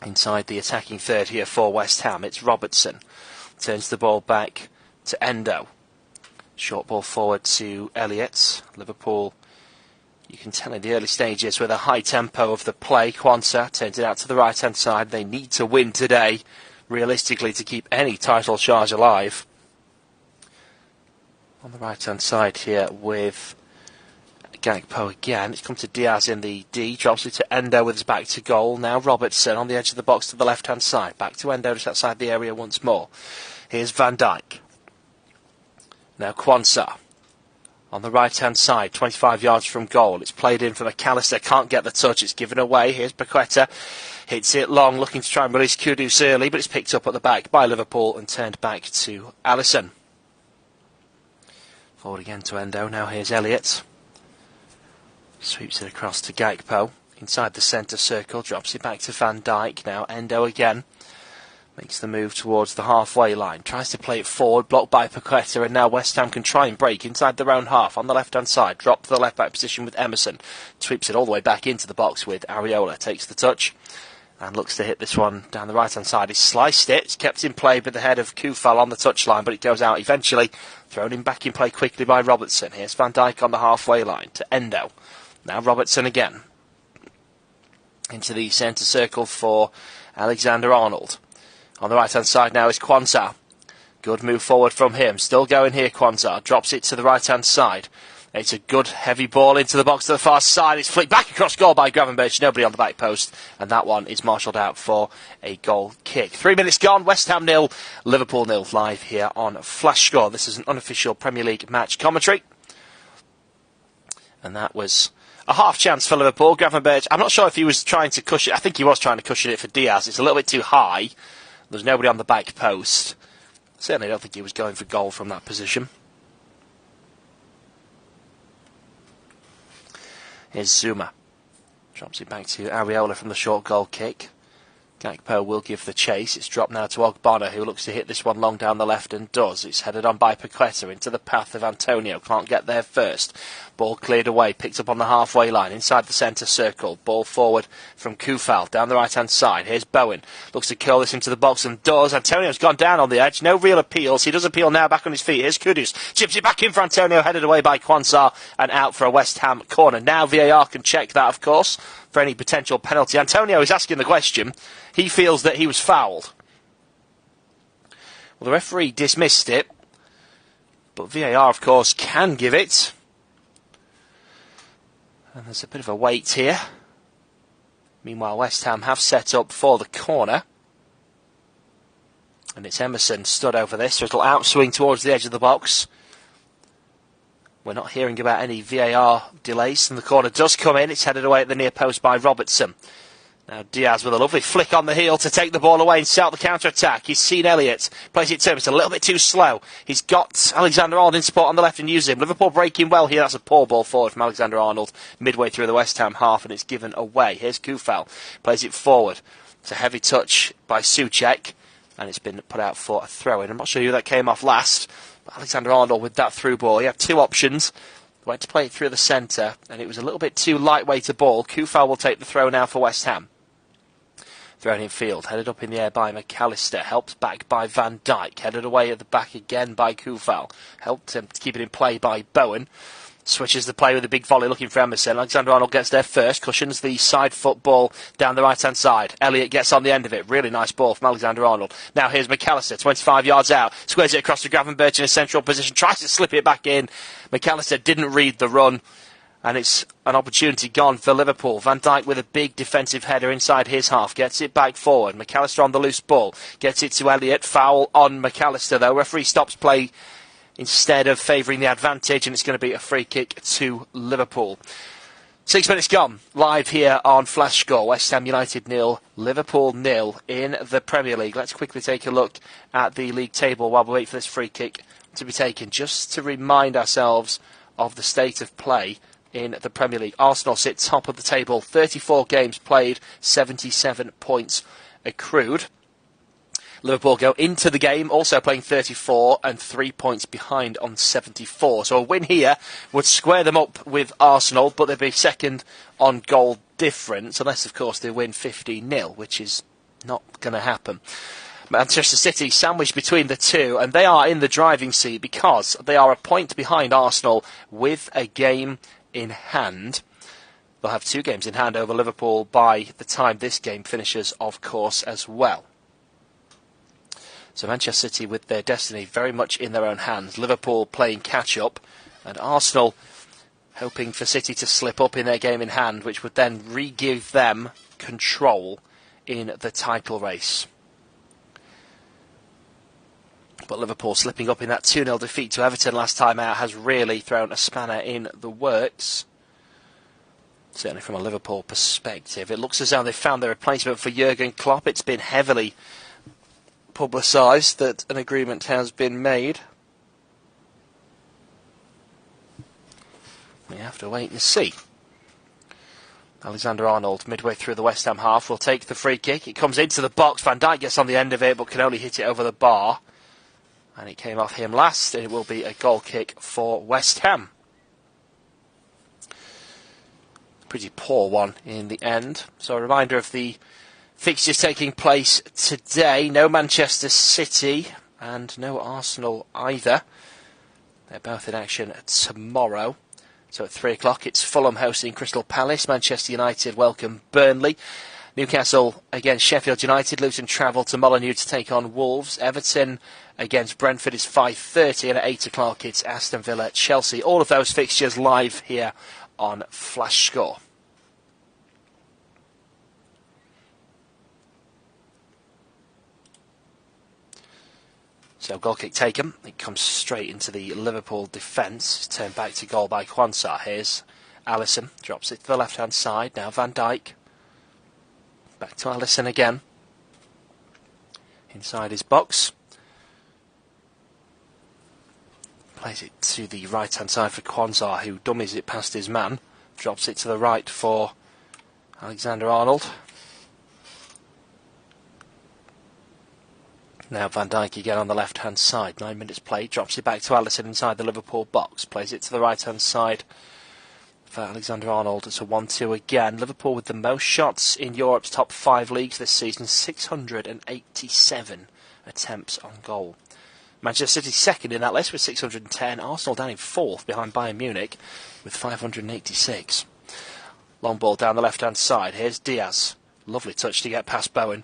inside the attacking third here for West Ham. It's Robertson. Turns the ball back to Endo. Short ball forward to Elliott. Liverpool, you can tell in the early stages with a high tempo of the play. Quansah turns it out to the right-hand side. They need to win today, realistically, to keep any title charge alive. On the right-hand side here with Gakpo again. It's come to Diaz in the D. Drops it to Endo with his back to goal. Now Robertson on the edge of the box to the left-hand side. Back to Endo just outside the area once more. Here's Van Dijk. Now Quansah on the right-hand side, 25 yards from goal. It's played in for McAllister. Can't get the touch. It's given away. Here's Paqueta. Hits it long, looking to try and release Kudus early, but it's picked up at the back by Liverpool and turned back to Alisson. Forward again to Endo. Now here's Elliott. Sweeps it across to Gakpo. Inside the centre circle. Drops it back to Van Dijk. Now Endo again. Makes the move towards the halfway line. Tries to play it forward. Blocked by Paqueta. And now West Ham can try and break inside their own half. On the left-hand side. Drop to the left-back position with Emerson. Sweeps it all the way back into the box with Areola. Takes the touch. And looks to hit this one down the right-hand side. He's sliced it. It's kept in play with the head of Kufal on the touchline. But it goes out eventually. Thrown in back in play quickly by Robertson. Here's Van Dijk on the halfway line to Endo. Now Robertson again. Into the centre circle for Alexander-Arnold. On the right-hand side now is Quansah. Good move forward from him. Still going here, Quansah. Drops it to the right-hand side. It's a good heavy ball into the box to the far side. It's flicked back across goal by Gravenberch. Nobody on the back post. And that one is marshalled out for a goal kick. 3 minutes gone. West Ham 0, Liverpool 0. Live here on Flash Score. This is an unofficial Premier League match commentary. And that was a half chance for Liverpool. Gravenberch, I'm not sure if he was trying to cushion. I think he was trying to cushion it for Diaz. It's a little bit too high. There's nobody on the back post. Certainly don't think he was going for goal from that position. Here's Zuma. Drops it back to Areola from the short goal kick. Gakpo will give the chase. It's dropped now to Ogbonna, who looks to hit this one long down the left and does. It's headed on by Paqueta into the path of Antonio. Can't get there first. Ball cleared away, picked up on the halfway line, inside the centre circle. Ball forward from Kufal, down the right-hand side. Here's Bowen. Looks to curl this into the box and does. Antonio's gone down on the edge. No real appeals. He does appeal now back on his feet. Here's Kudus. Chips it back in for Antonio, headed away by Quansah and out for a West Ham corner. Now VAR can check that, of course, for any potential penalty. Antonio is asking the question. He feels that he was fouled. Well, the referee dismissed it, but VAR, of course, can give it. And there's a bit of a wait here. Meanwhile, West Ham have set up for the corner. And it's Emerson stood over this, so it'll outswing towards the edge of the box. We're not hearing about any VAR delays, and the corner does come in. It's headed away at the near post by Robertson. Now Diaz with a lovely flick on the heel to take the ball away and start the counter-attack. He's seen Elliott. Plays it to him. It's a little bit too slow. He's got Alexander-Arnold in support on the left and use him. Liverpool breaking well here. That's a poor ball forward from Alexander-Arnold midway through the West Ham half, and it's given away. Here's Kufal. Plays it forward. It's a heavy touch by Souček, and it's been put out for a throw-in. I'm not sure who that came off last, but Alexander-Arnold with that through ball. He had two options. Went to play it through the centre, and it was a little bit too lightweight a ball. Kufal will take the throw now for West Ham. Thrown in field, headed up in the air by McAllister, helped back by Van Dijk, headed away at the back again by Kufal, helped him to keep it in play by Bowen, switches the play with a big volley looking for Emerson. Alexander-Arnold gets there first, cushions the side foot ball down the right hand side. Elliott gets on the end of it, really nice ball from Alexander-Arnold. Now here's McAllister, 25 yards out, squares it across to Gravenberch in a central position, tries to slip it back in. McAllister didn't read the run. And it's an opportunity gone for Liverpool. Van Dijk with a big defensive header inside his half. Gets it back forward. McAllister on the loose ball. Gets it to Elliott. Foul on McAllister though. Referee stops play instead of favouring the advantage. And it's going to be a free kick to Liverpool. 6 minutes gone. Live here on Flash Score. West Ham United 0. Liverpool 0 in the Premier League. Let's quickly take a look at the league table while we wait for this free kick to be taken. Just to remind ourselves of the state of play in the Premier League. Arsenal sit top of the table, 34 games played, 77 points accrued. Liverpool go into the game also playing 34 and 3 points behind on 74. So a win here would square them up with Arsenal, but they'd be second on goal difference, unless of course they win 15-0, which is Not going to happen. Manchester City sandwiched between the two, and they are in the driving seat because they are a point behind Arsenal with a game in hand. They'll have 2 games in hand over Liverpool by the time this game finishes, of course, as well. So Manchester City with their destiny very much in their own hands. Liverpool playing catch-up, and Arsenal hoping for City to slip up in their game in hand, which would then re-give them control in the title race. But Liverpool slipping up in that 2-0 defeat to Everton last time out has really thrown a spanner in the works. Certainly from a Liverpool perspective. It looks as though they've found their replacement for Jurgen Klopp. It's been heavily publicised that an agreement has been made. We have to wait and see. Alexander-Arnold, midway through the West Ham half, will take the free kick. It comes into the box. Van Dijk gets on the end of it, but can only hit it over the bar. And it came off him last, and it will be a goal kick for West Ham. Pretty poor one in the end. So a reminder of the fixtures taking place today. No Manchester City and no Arsenal either. They're both in action tomorrow. So at 3 o'clock it's Fulham hosting Crystal Palace. Manchester United welcome Burnley. Newcastle against Sheffield United. Luton travel to Molineux to take on Wolves. Everton against Brentford is 5:30, and at 8 o'clock it's Aston Villa, Chelsea. All of those fixtures live here on Flash Score. So goal kick taken. It comes straight into the Liverpool defence. Turned back to goal by Quansah. Here's Alisson. Drops it to the left-hand side. Now Van Dijk. Back to Alisson again. Inside his box. Plays it to the right-hand side for Quansah, who dummies it past his man. Drops it to the right for Alexander-Arnold. Now Van Dijk again on the left-hand side. 9 minutes play. Drops it back to Alisson inside the Liverpool box. Plays it to the right-hand side for Alexander-Arnold. It's a 1-2 again. Liverpool with the most shots in Europe's top 5 leagues this season. 687 attempts on goal. Manchester City second in that list with 610. Arsenal down in 4th behind Bayern Munich with 586. Long ball down the left-hand side. Here's Diaz. Lovely touch to get past Bowen.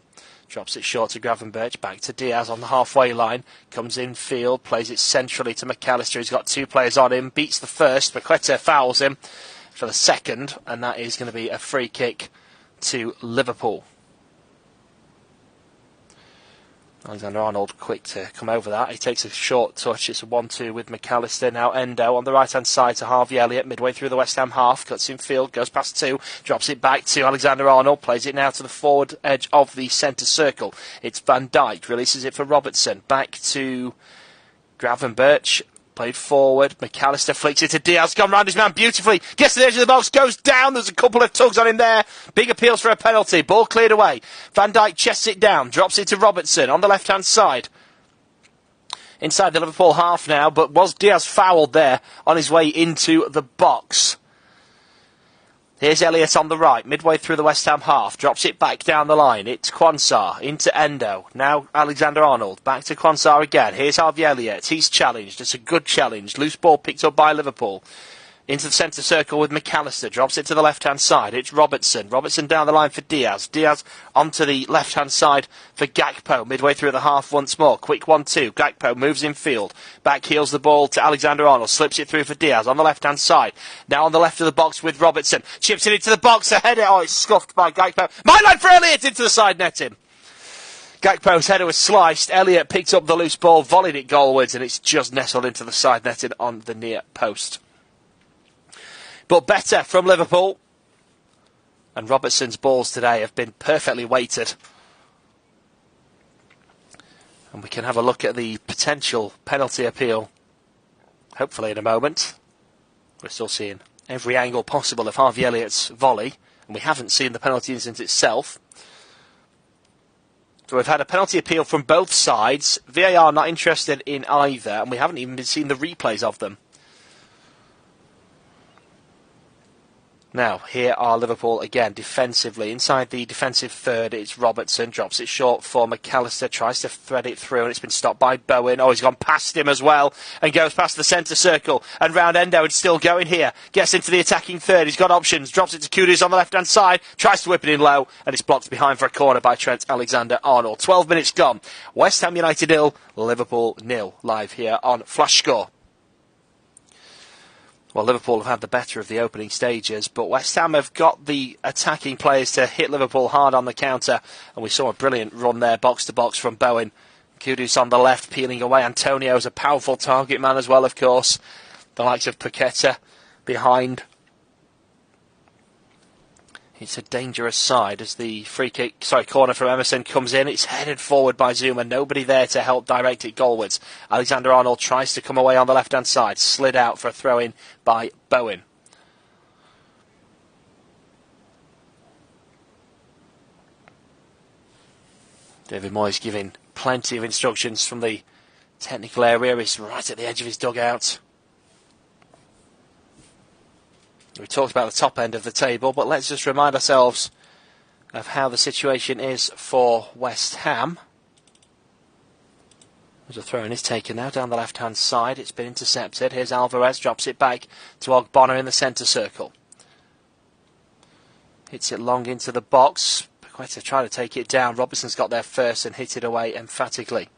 Drops it short to Gravenberch. Back to Diaz on the halfway line. Comes in field. Plays it centrally to McAllister. He's got 2 players on him. Beats the first. Paqueta fouls him for the second. And that is going to be a free kick to Liverpool. Alexander-Arnold quick to come over that. He takes a short touch. It's a 1-2 with McAllister. Now Endo on the right-hand side to Harvey Elliott. Midway through the West Ham half. Cuts in field. Goes past 2. Drops it back to Alexander-Arnold. Plays it now to the forward edge of the centre circle. It's Van Dijk. Releases it for Robertson. Back to Gravenberch. Played forward. McAllister flicks it to Diaz. Gone round his man beautifully. Gets to the edge of the box. Goes down. There's a couple of tugs on him there. Big appeals for a penalty. Ball cleared away. Van Dijk chests it down. Drops it to Robertson on the left-hand side. Inside the Liverpool half now. But was Diaz fouled there on his way into the box? Here's Elliott on the right, midway through the West Ham half. Drops it back down the line. It's Quansah into Endo. Now Alexander-Arnold. Back to Quansah again. Here's Harvey Elliott. He's challenged. It's a good challenge. Loose ball picked up by Liverpool. Into the centre circle with McAllister. Drops it to the left-hand side. It's Robertson. Robertson down the line for Diaz. Diaz onto the left-hand side for Gakpo. Midway through the half once more. Quick 1-2. Gakpo moves in field. Back heels the ball to Alexander-Arnold. Slips it through for Diaz on the left-hand side. Now on the left of the box with Robertson. Chips it into the box. A header. Oh, it's scuffed by Gakpo. My line for Elliott into the side netting. Gakpo's header was sliced. Elliott picked up the loose ball, volleyed it goalwards, and it's just nestled into the side netting on the near post. But better from Liverpool. And Robertson's balls today have been perfectly weighted. And we can have a look at the potential penalty appeal, hopefully in a moment. We're still seeing every angle possible of Harvey Elliott's volley. And we haven't seen the penalty incident itself. So we've had a penalty appeal from both sides. VAR not interested in either. And we haven't even seen the replays of them. Now, here are Liverpool again, defensively. Inside the defensive third, it's Robertson, drops it short for McAllister, tries to thread it through, and it's been stopped by Bowen. Oh, he's gone past him as well, and goes past the centre circle, and round Endo, and still going here. Gets into the attacking third, he's got options, drops it to Kudus on the left-hand side, tries to whip it in low, and it's blocked behind for a corner by Trent Alexander-Arnold. 12 minutes gone. West Ham United 0, Liverpool 0, live here on Flash Score. Well, Liverpool have had the better of the opening stages, but West Ham have got the attacking players to hit Liverpool hard on the counter, and we saw a brilliant run there, box-to-box from Bowen. Kudus on the left, peeling away. Antonio's a powerful target man as well, of course. The likes of Paqueta behind. It's a dangerous side as the corner from Emerson comes in. It's headed forward by Zuma. Nobody there to help direct it goalwards. Alexander-Arnold tries to come away on the left-hand side. Slid out for a throw-in by Bowen. David Moyes giving plenty of instructions from the technical area. He's right at the edge of his dugout. We talked about the top end of the table, but let's just remind ourselves of how the situation is for West Ham. There's a throw-in is taken now down the left-hand side. It's been intercepted. Here's Alvarez, drops it back to Ogbonna in the centre circle. Hits it long into the box. Paqueta trying to take it down. Robertson's got there first and hit it away emphatically.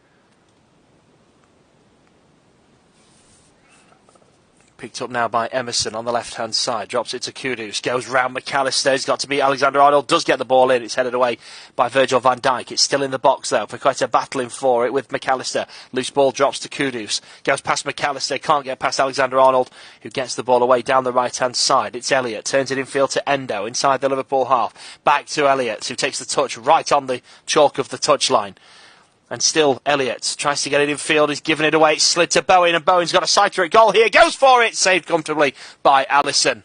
Picked up now by Emerson on the left-hand side. Drops it to Kudus. Goes round McAllister. He's got to beat Alexander-Arnold. Does get the ball in. It's headed away by Virgil van Dijk. It's still in the box, though. Paqueta battling for it with McAllister. Loose ball drops to Kudus. Goes past McAllister. Can't get past Alexander-Arnold, who gets the ball away down the right-hand side. It's Elliott. Turns it infield to Endo inside the Liverpool half. Back to Elliott, who takes the touch right on the chalk of the touchline. And still Elliott tries to get it in field. He's given it away. It's slid to Bowen, and Bowen's got a sighter at goal here. Goes for it. Saved comfortably by Alisson.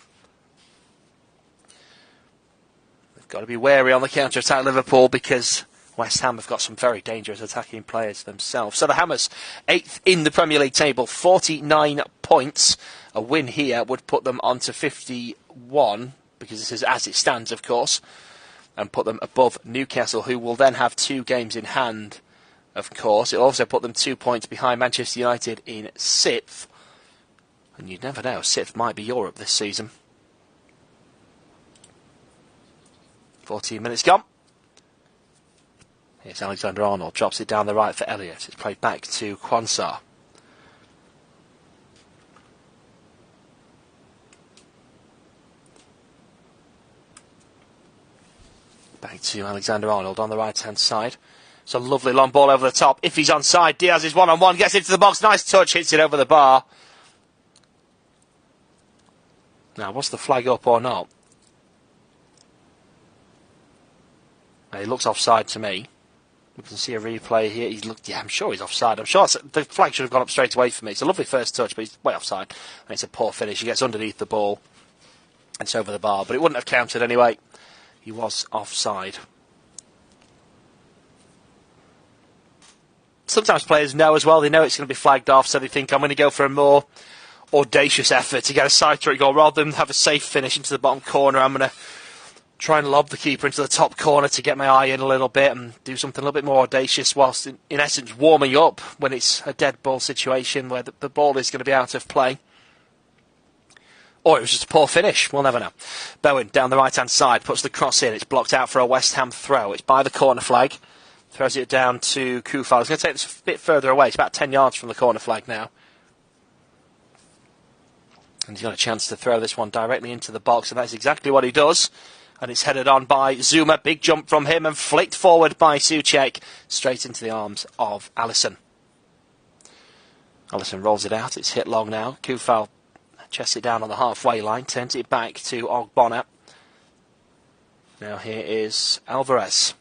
They've got to be wary on the counter-attack, Liverpool, because West Ham have got some very dangerous attacking players themselves. So the Hammers, 8th in the Premier League table, 49 points. A win here would put them on to 51, because this is as it stands, of course, and put them above Newcastle, who will then have 2 games in hand. Of course, it'll also put them 2 points behind Manchester United in 6th. And you never know, 6th might be Europe this season. 14 minutes gone. Here's Alexander-Arnold, drops it down the right for Elliott. It's played back to Quansah. Back to Alexander-Arnold on the right-hand side. It's a lovely long ball over the top. If he's onside, Diaz is one-on-one, gets into the box, nice touch, hits it over the bar. Now, was the flag up or not? He looks offside to me. We can see a replay here. I'm sure he's offside. I'm sure the flag should have gone up straight away for me. It's a lovely first touch, but he's way offside. And it's a poor finish. He gets underneath the ball. And it's over the bar, but it wouldn't have counted anyway. He was offside. Sometimes players know as well, they know it's going to be flagged off, so they think, I'm going to go for a more audacious effort to get a side-trick goal. Rather than have a safe finish into the bottom corner, I'm going to try and lob the keeper into the top corner to get my eye in a little bit and do something a little bit more audacious, whilst in essence warming up when it's a dead ball situation where the ball is going to be out of play. Or it was just a poor finish. We'll never know. Bowen down the right-hand side, puts the cross in. It's blocked out for a West Ham throw. It's by the corner flag. Throws it down to Kufal. He's going to take this a bit further away. It's about 10 yards from the corner flag now. And he's got a chance to throw this one directly into the box, and that's exactly what he does. And it's headed on by Zuma. Big jump from him and flicked forward by Souček. Straight into the arms of Alisson. Alisson rolls it out. It's hit long now. Kufal chests it down on the halfway line. Turns it back to Ogbonna. Now here is Alvarez.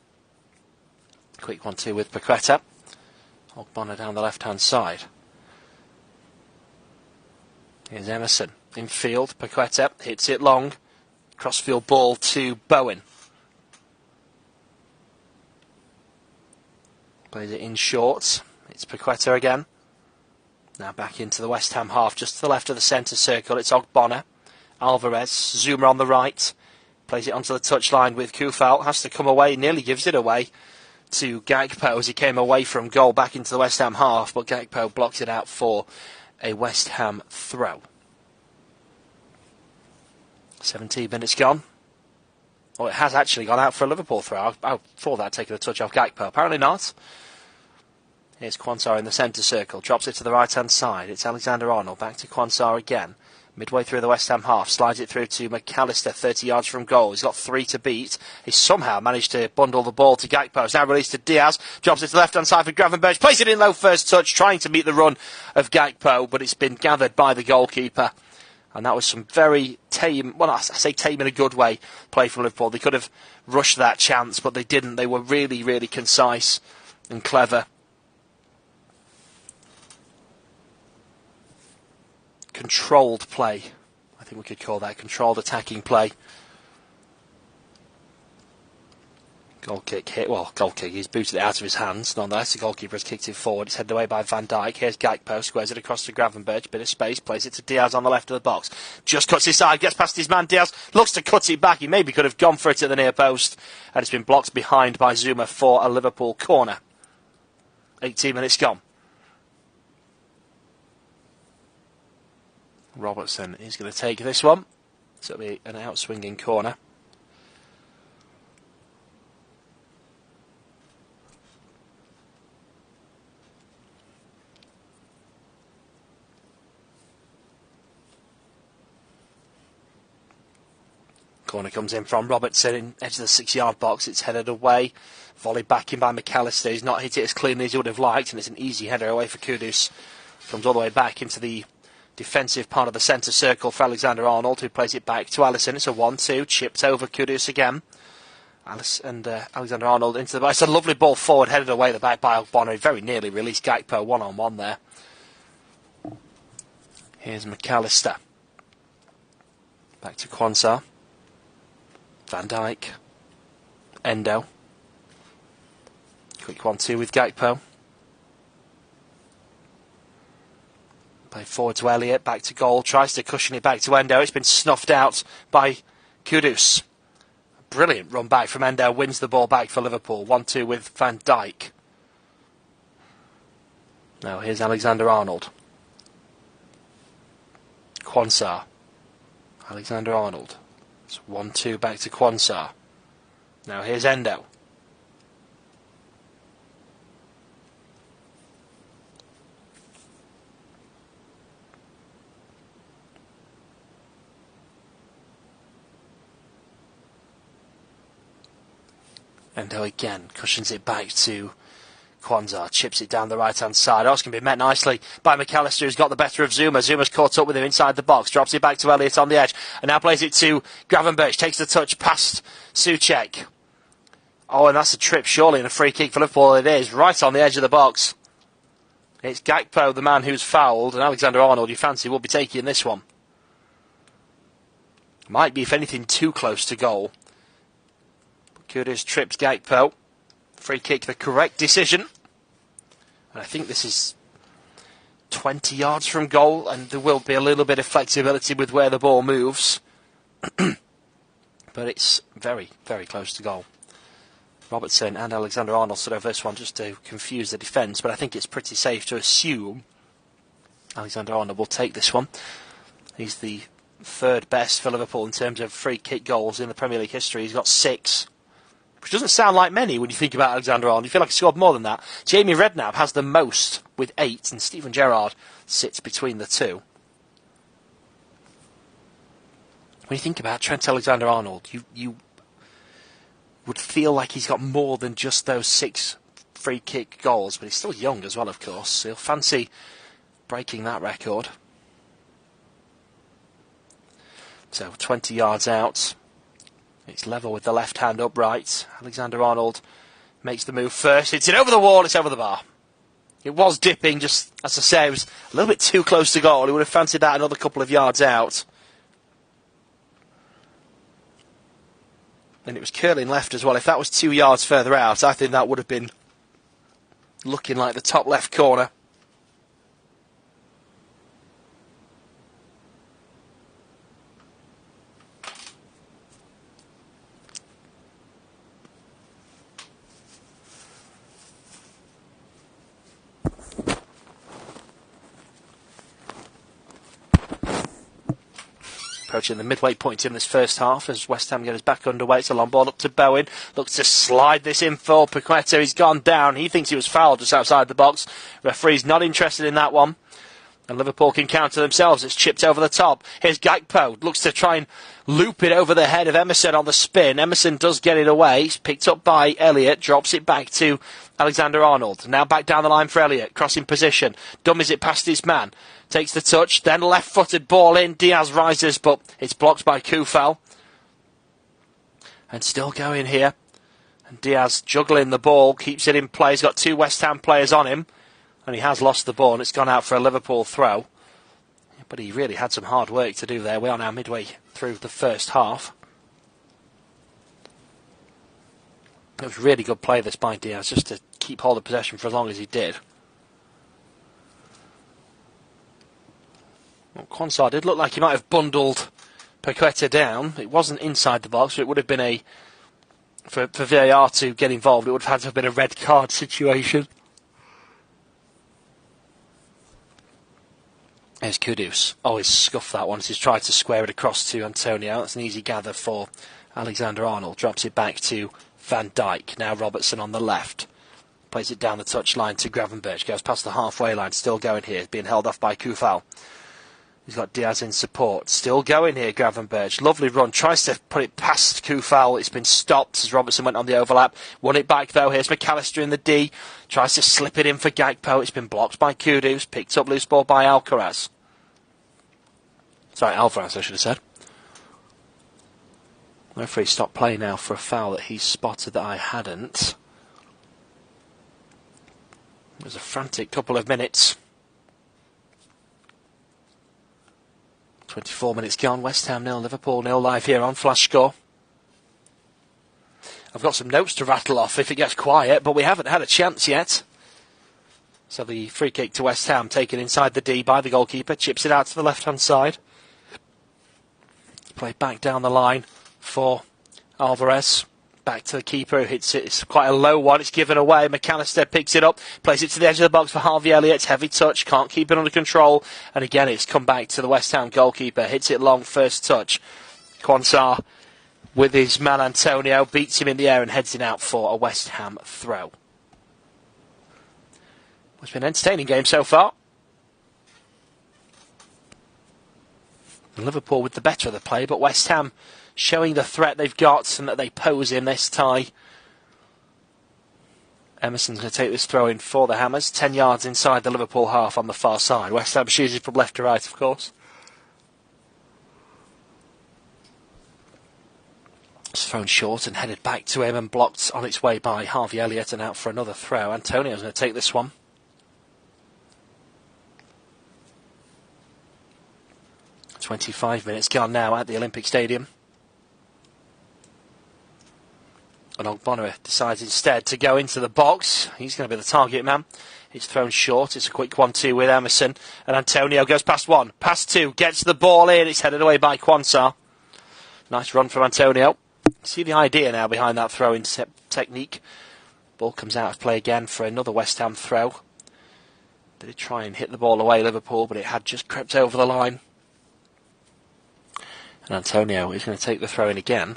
Quick 1-2 with Paqueta. Ogbonna down the left-hand side. Here's Emerson. Infield, Paqueta hits it long. Crossfield ball to Bowen. Plays it in short. It's Paqueta again. Now back into the West Ham half, just to the left of the centre circle. It's Ogbonna. Alvarez, Zuma on the right. Plays it onto the touchline with Kufal. Has to come away, nearly gives it away to Gakpo as he came away from goal back into the West Ham half, but Gakpo blocks it out for a West Ham throw. 17 minutes gone. Oh, it has actually gone out for a Liverpool throw. I thought that had taken a touch off Gakpo. Apparently not. Here's Quansah in the centre circle. Drops it to the right-hand side. It's Alexander-Arnold. Back to Quansah again. Midway through the West Ham half. Slides it through to McAllister. 30 yards from goal. He's got 3 to beat. He's somehow managed to bundle the ball to Gakpo. It's now released to Diaz. Drops it to the left-hand side for Gravenberch. Plays it in low first touch. Trying to meet the run of Gakpo. But it's been gathered by the goalkeeper. And that was some very tame, well, I say tame in a good way, play from Liverpool. They could have rushed that chance, but they didn't. They were really, really concise and clever. Controlled play. I think we could call that controlled attacking play. Goal kick hit. Well, goal kick. He's booted it out of his hands. Nonetheless, the goalkeeper has kicked it forward. It's headed away by Van Dijk. Here's Gakpo. Squares it across to Gravenberch. Bit of space. Plays it to Diaz on the left of the box. Just cuts his side. Gets past his man. Diaz looks to cut it back. He maybe could have gone for it at the near post. And it's been blocked behind by Zuma for a Liverpool corner. 18 minutes gone. Robertson is going to take this one. So it'll be an outswinging corner. Corner comes in from Robertson in edge of the 6-yard box. It's headed away. Volleyed back in by McAllister. He's not hit it as cleanly as he would have liked, and it's an easy header away for Kudus. Comes all the way back into the defensive part of the centre circle for Alexander-Arnold, who plays it back to Alisson. It's a 1-2. Chipped over Kudus again. Alexander-Arnold into the box. It's a lovely ball forward, headed away the back by Ogbonna. Very nearly released Gakpo one-on-one there. Here's McAllister. Back to Quansah. Van Dijk. Endo. Quick 1-2 with Gakpo. Play forward to Elliott, back to goal, tries to cushion it back to Endo. It's been snuffed out by Kudus. Brilliant run back from Endo, wins the ball back for Liverpool. 1-2 with Van Dijk. Now here's Alexander-Arnold. Quansah. Alexander-Arnold. It's 1-2 back to Quansah. Now here's Endo. Endo again cushions it back to Quansah, chips it down the right-hand side. Oh, it's going to be met nicely by McAllister, who's got the better of Zuma. Zuma's caught up with him inside the box, drops it back to Elliott on the edge, and now plays it to Gravenberch, takes the touch past Souček. Oh, and that's a trip, surely, and a free kick for Liverpool. It is, right on the edge of the box. It's Gakpo, the man who's fouled, and Alexander-Arnold, you fancy, will be taking this one. Might be, if anything, too close to goal. Kudus trips Gakpo. Free kick, the correct decision. And I think this is 20 yards from goal, and there will be a little bit of flexibility with where the ball moves. But it's very, very close to goal. Robertson and Alexander-Arnold stood over this one just to confuse the defence, but I think it's pretty safe to assume Alexander-Arnold will take this one. He's the third best for Liverpool in terms of free kick goals in the Premier League history. He's got 6. Which doesn't sound like many when you think about Alexander-Arnold. You feel like he scored more than that. Jamie Redknapp has the most with 8, and Steven Gerrard sits between the two. When you think about Trent Alexander-Arnold, you would feel like he's got more than just those 6 free kick goals, but he's still young as well, of course. So he'll fancy breaking that record. So 20 yards out. It's level with the left hand upright. Alexander-Arnold makes the move first. It's it over the wall, it's over the bar. It was dipping, just as I say, it was a little bit too close to goal. He would have fancied that another couple of yards out. And it was curling left as well. If that was 2 yards further out, I think that would have been looking like the top left corner. approaching the midway point in this first half as West Ham get us back underway. It's a long ball up to Bowen. Looks to slide this in for Paqueta. He's gone down. He thinks he was fouled just outside the box. Referee's not interested in that one. And Liverpool can counter themselves. It's chipped over the top. Here's Gakpo. Looks to try and loop it over the head of Emerson on the spin. Emerson does get it away. He's picked up by Elliott. Drops it back to Alexander-Arnold. Now back down the line for Elliott. Crossing position. Dummies it past his man. Takes the touch. Then left-footed ball in. Diaz rises, but it's blocked by Kufal. And still going here. And Diaz juggling the ball. Keeps it in play. He's got 2 West Ham players on him. And he has lost the ball, and it's gone out for a Liverpool throw. But he really had some hard work to do there. We are now midway through the first half. It was really good play this by Diaz, just to keep hold of possession for as long as he did. Well, Quansah did look like he might have bundled Paqueta down. It wasn't inside the box, so it would have been for VAR to get involved, it would have had to have been a red card situation. There's Kudus. Oh, he's scuffed that one as he's tried to square it across to Antonio. That's an easy gather for Alexander-Arnold. Drops it back to Van Dijk. Now Robertson on the left. Plays it down the touchline to Gravenberch. Goes past the halfway line. Still going here. Being held off by Kufal. He's got Diaz in support. Still going here, Gravenberch. Lovely run. Tries to put it past Kufal. It's been stopped as Robertson went on the overlap. Won it back though. Here's McAllister in the D. Tries to slip it in for Gakpo. It's been blocked by Kudus. Picked up loose ball by Alcaraz. Sorry, Alvarez, I should have said. The referee stopped play now for a foul that he spotted that I hadn't. It was a frantic couple of minutes. 24 minutes gone. West Ham 0, Liverpool 0 live here on Flash Score. I've got some notes to rattle off if it gets quiet, but we haven't had a chance yet. So the free kick to West Ham taken inside the D by the goalkeeper. Chips it out to the left-hand side. Play back down the line for Alvarez. Back to the keeper who hits it. It's quite a low one. It's given away. McAllister picks it up. Plays it to the edge of the box for Harvey Elliott. Heavy touch. Can't keep it under control. And again, it's come back to the West Ham goalkeeper. Hits it long. First touch. Quansah with his man Antonio. Beats him in the air and heads it out for a West Ham throw. It's been an entertaining game so far. Liverpool with the better of the play, but West Ham showing the threat they've got and that they pose in this tie. Emerson's going to take this throw in for the Hammers. 10 yards inside the Liverpool half on the far side. West Ham choosing from left to right, of course. It's thrown short and headed back to him and blocked on its way by Harvey Elliott and out for another throw. Antonio's going to take this one. 25 minutes gone now at the Olympic Stadium. And Ogbonna decides instead to go into the box. He's going to be the target man. It's thrown short. It's a quick 1-2 with Emerson. And Antonio goes past 1, past 2, gets the ball in. It's headed away by Quansah. Nice run from Antonio. See the idea now behind that throw-in technique. Ball comes out of play again for another West Ham throw. They did try and hit the ball away, Liverpool, but it had just crept over the line. And Antonio is going to take the throw in again.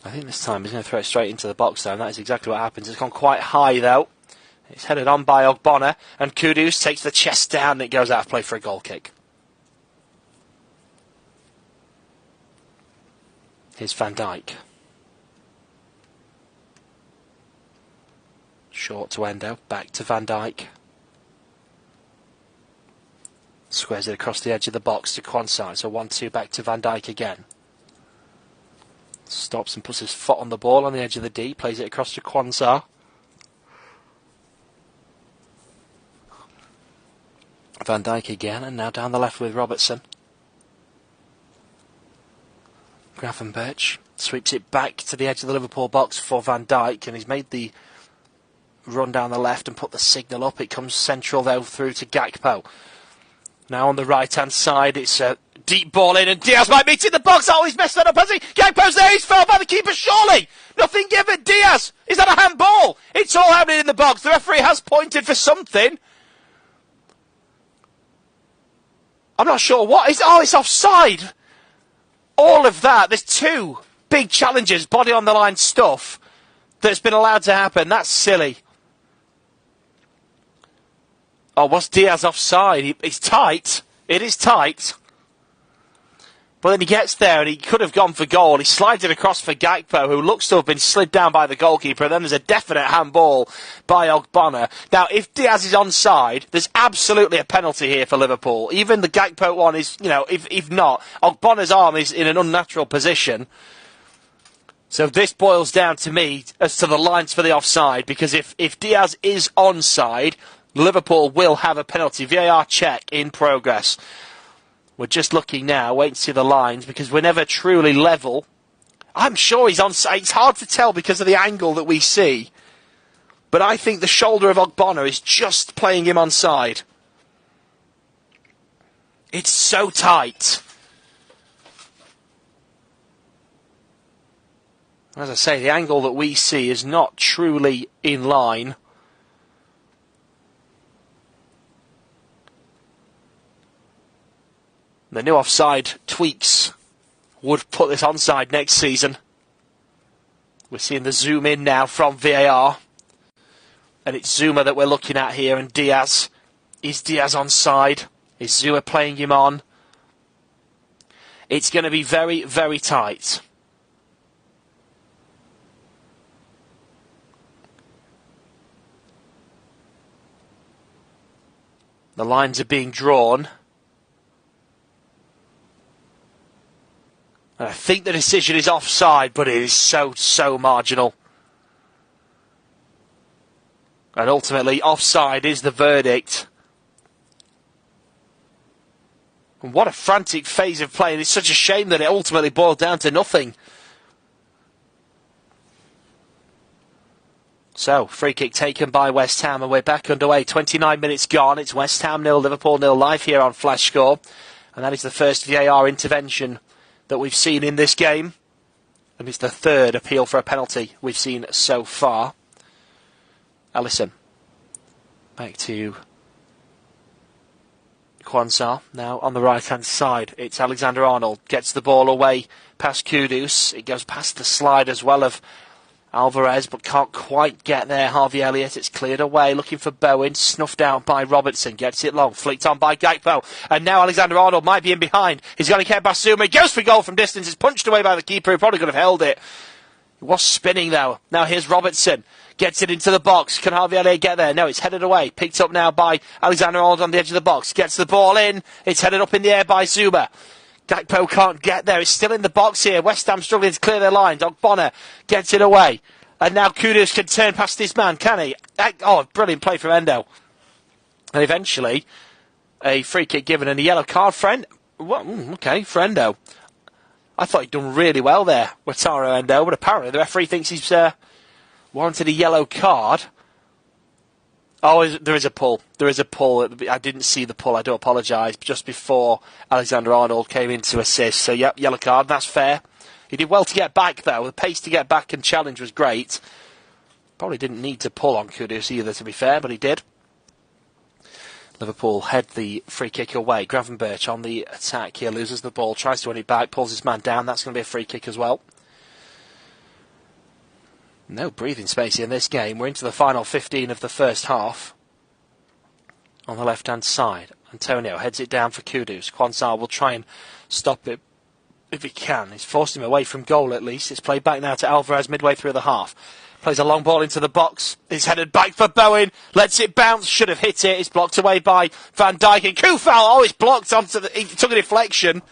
I think this time he's going to throw it straight into the box though, and that is exactly what happens. It's gone quite high though. It's headed on by Ogbonna, and Kudus takes the chest down and it goes out of play for a goal kick. Here's Van Dijk. Short to Endo, back to Van Dijk. Squares it across the edge of the box to Quansah. So 1-2 back to Van Dijk again. Stops and puts his foot on the ball on the edge of the D. Plays it across to Quansah. Van Dijk again, and now down the left with Robertson. Gravenberch sweeps it back to the edge of the Liverpool box for Van Dijk, and he's made the run down the left and put the signal up. It comes central though through to Gakpo. Now on the right-hand side, it's a deep ball in, and Diaz might meet in the box. Oh, he's messed that up, has he? Gakpo's there, he's fouled by the keeper, surely! Nothing given, Diaz! Is that a handball? It's all happening in the box. The referee has pointed for something. I'm not sure what is... Oh, it's offside! All of that. There's two big challenges, body on the line stuff, that's been allowed to happen. That's silly. Oh, was Diaz offside? It's tight. It is tight. But then he gets there and he could have gone for goal. He slides it across for Gakpo, who looks to have been slid down by the goalkeeper. And then there's a definite handball by Ogbonna. Now, if Diaz is onside, there's absolutely a penalty here for Liverpool. Even the Gakpo one is, you know, if not, Ogbonna's arm is in an unnatural position. So this boils down to me as to the lines for the offside, because if Diaz is onside, Liverpool will have a penalty. VAR check in progress. We're just looking now, waiting to see the lines, because we're never truly level. I'm sure he's onside. It's hard to tell because of the angle that we see. But I think the shoulder of Ogbonna is just playing him onside. It's so tight. As I say, the angle that we see is not truly in line. The new offside tweaks would put this onside next season. We're seeing the zoom in now from VAR. And it's Zuma that we're looking at here, and Diaz. Is Diaz onside? Is Zuma playing him on? It's going to be very, very tight. The lines are being drawn. And I think the decision is offside, but it is so marginal. And ultimately, offside is the verdict. And what a frantic phase of play. And it's such a shame that it ultimately boiled down to nothing. So, free kick taken by West Ham, and we're back underway. 29 minutes gone. It's West Ham 0, Liverpool 0 live here on Flash Score. And that is the first VAR intervention that we've seen in this game, and it's the third appeal for a penalty we've seen so far. Alisson back to Quansah, now on the right hand side. It's Alexander-Arnold, gets the ball away past Kudus. It goes past the slide as well of Alvarez, but can't quite get there. Harvey Elliott, it's cleared away, looking for Bowen, snuffed out by Robertson, gets it long, flicked on by Gakpo, and now Alexander-Arnold might be in behind. He's going to get past Zuma, he goes for goal from distance, it's punched away by the keeper, who probably could have held it. It was spinning though. Now here's Robertson, gets it into the box. Can Harvey Elliott get there? No, it's headed away, picked up now by Alexander-Arnold on the edge of the box, gets the ball in, it's headed up in the air by Zuma. Gakpo can't get there. It's still in the box here. West Ham struggling to clear their lines. Ogbonna gets it away. And now Kudus can turn past his man, can he? Oh, brilliant play from Endo. And eventually, a free kick given and a yellow card. Okay, for Endo. I thought he'd done really well there, Wataru Endo, but apparently the referee thinks he's warranted a yellow card. Oh, there is a pull. There is a pull. I didn't see the pull. I do apologise. Just before Alexander-Arnold came in to assist. So, yep, yellow card. That's fair. He did well to get back, though. The pace to get back and challenge was great. Probably didn't need to pull on Kudus either, to be fair, but he did. Liverpool head the free kick away. Gravenberch on the attack here. Loses the ball. Tries to win it back. Pulls his man down. That's going to be a free kick as well. No breathing space in this game. We're into the final 15 of the first half. On the left-hand side, Antonio heads it down for Kudus. Quansah will try and stop it if he can. He's forced him away from goal at least. It's played back now to Alvarez midway through the half. Plays a long ball into the box. It's headed back for Bowen. Lets it bounce. Should have hit it. It's blocked away by Van Dijk. And Kufal, oh, it's blocked onto the... He took a deflection.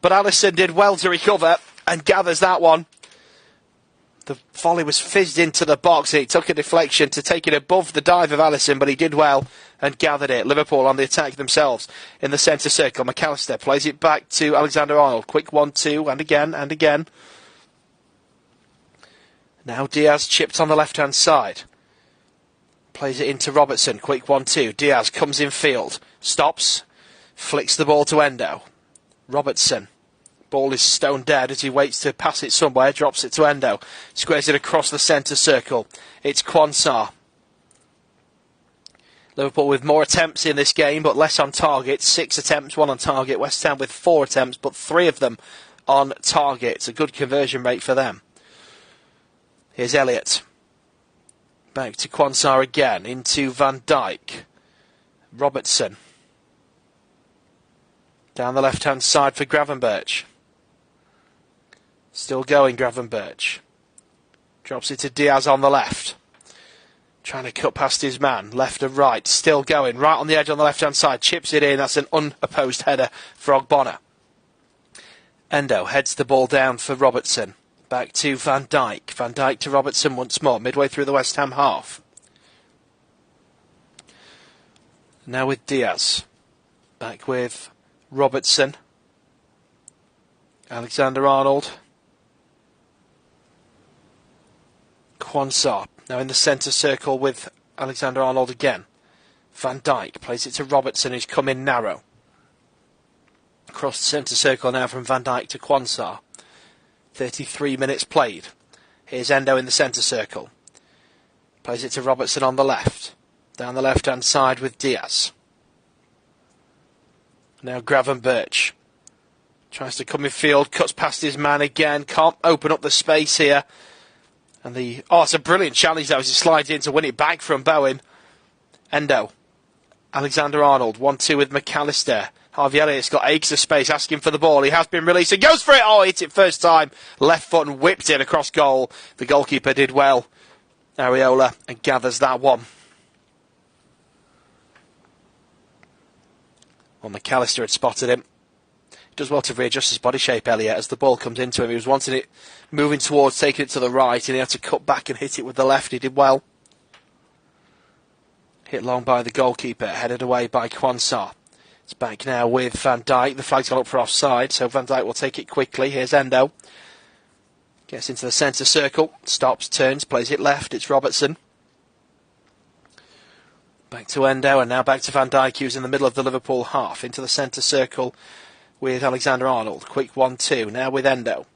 But Alisson did well to recover and gathers that one. The volley was fizzed into the box. It took a deflection to take it above the dive of Alisson, but he did well and gathered it. Liverpool on the attack themselves in the centre circle. McAllister plays it back to Alexander-Arnold. Quick 1-2, and again, and again. Now Diaz chipped on the left-hand side. Plays it into Robertson. Quick 1-2. Diaz comes in field. Stops. Flicks the ball to Endo. Robertson. Ball is stone dead as he waits to pass it somewhere. Drops it to Endo. Squares it across the centre circle. It's Quansah. Liverpool with more attempts in this game, but less on target. 6 attempts, 1 on target. West Ham with 4 attempts, but 3 of them on target. It's a good conversion rate for them. Here's Elliott. Back to Quansah again, into Van Dijk. Robertson. Down the left-hand side for Gravenberch. Still going, Gravenberch. Drops it to Diaz on the left. Trying to cut past his man, left and right. Still going, right on the edge on the left-hand side. Chips it in, that's an unopposed header for Ogbonna. Endo heads the ball down for Robertson. Back to Van Dijk. Van Dijk to Robertson once more, midway through the West Ham half. Now with Diaz. Back with Robertson. Alexander-Arnold. Quansah. Now in the centre circle with Alexander-Arnold again. Van Dijk plays it to Robertson, who's come in narrow. Across the centre circle now from Van Dijk to Quansah. 33 minutes played. Here's Endo in the centre circle. Plays it to Robertson on the left. Down the left-hand side with Diaz. Now Gravenberch. Tries to come in field, cuts past his man again. Can't open up the space here. And it's a brilliant challenge though as he slides in to win it back from Bowen. Endo. Alexander-Arnold. 1-2 with McAllister. Harvey Elliott's got acres of space asking for the ball. He has been released and goes for it. Oh, hit it first time. Left foot and whipped it across goal. The goalkeeper did well. Areola and gathers that one. Well, McAllister had spotted him. He does well to readjust his body shape, Elliott, as the ball comes into him. He was wanting it moving towards, taking it to the right, and he had to cut back and hit it with the left. He did well. Hit long by the goalkeeper, headed away by Quansah. It's back now with Van Dijk. The flag's gone up for offside, so Van Dijk will take it quickly. Here's Endo. Gets into the centre circle. Stops, turns, plays it left. It's Robertson. Back to Endo, and now back to Van Dijk, who's in the middle of the Liverpool half. Into the centre circle with Alexander-Arnold. Quick 1-2. Now with Endo.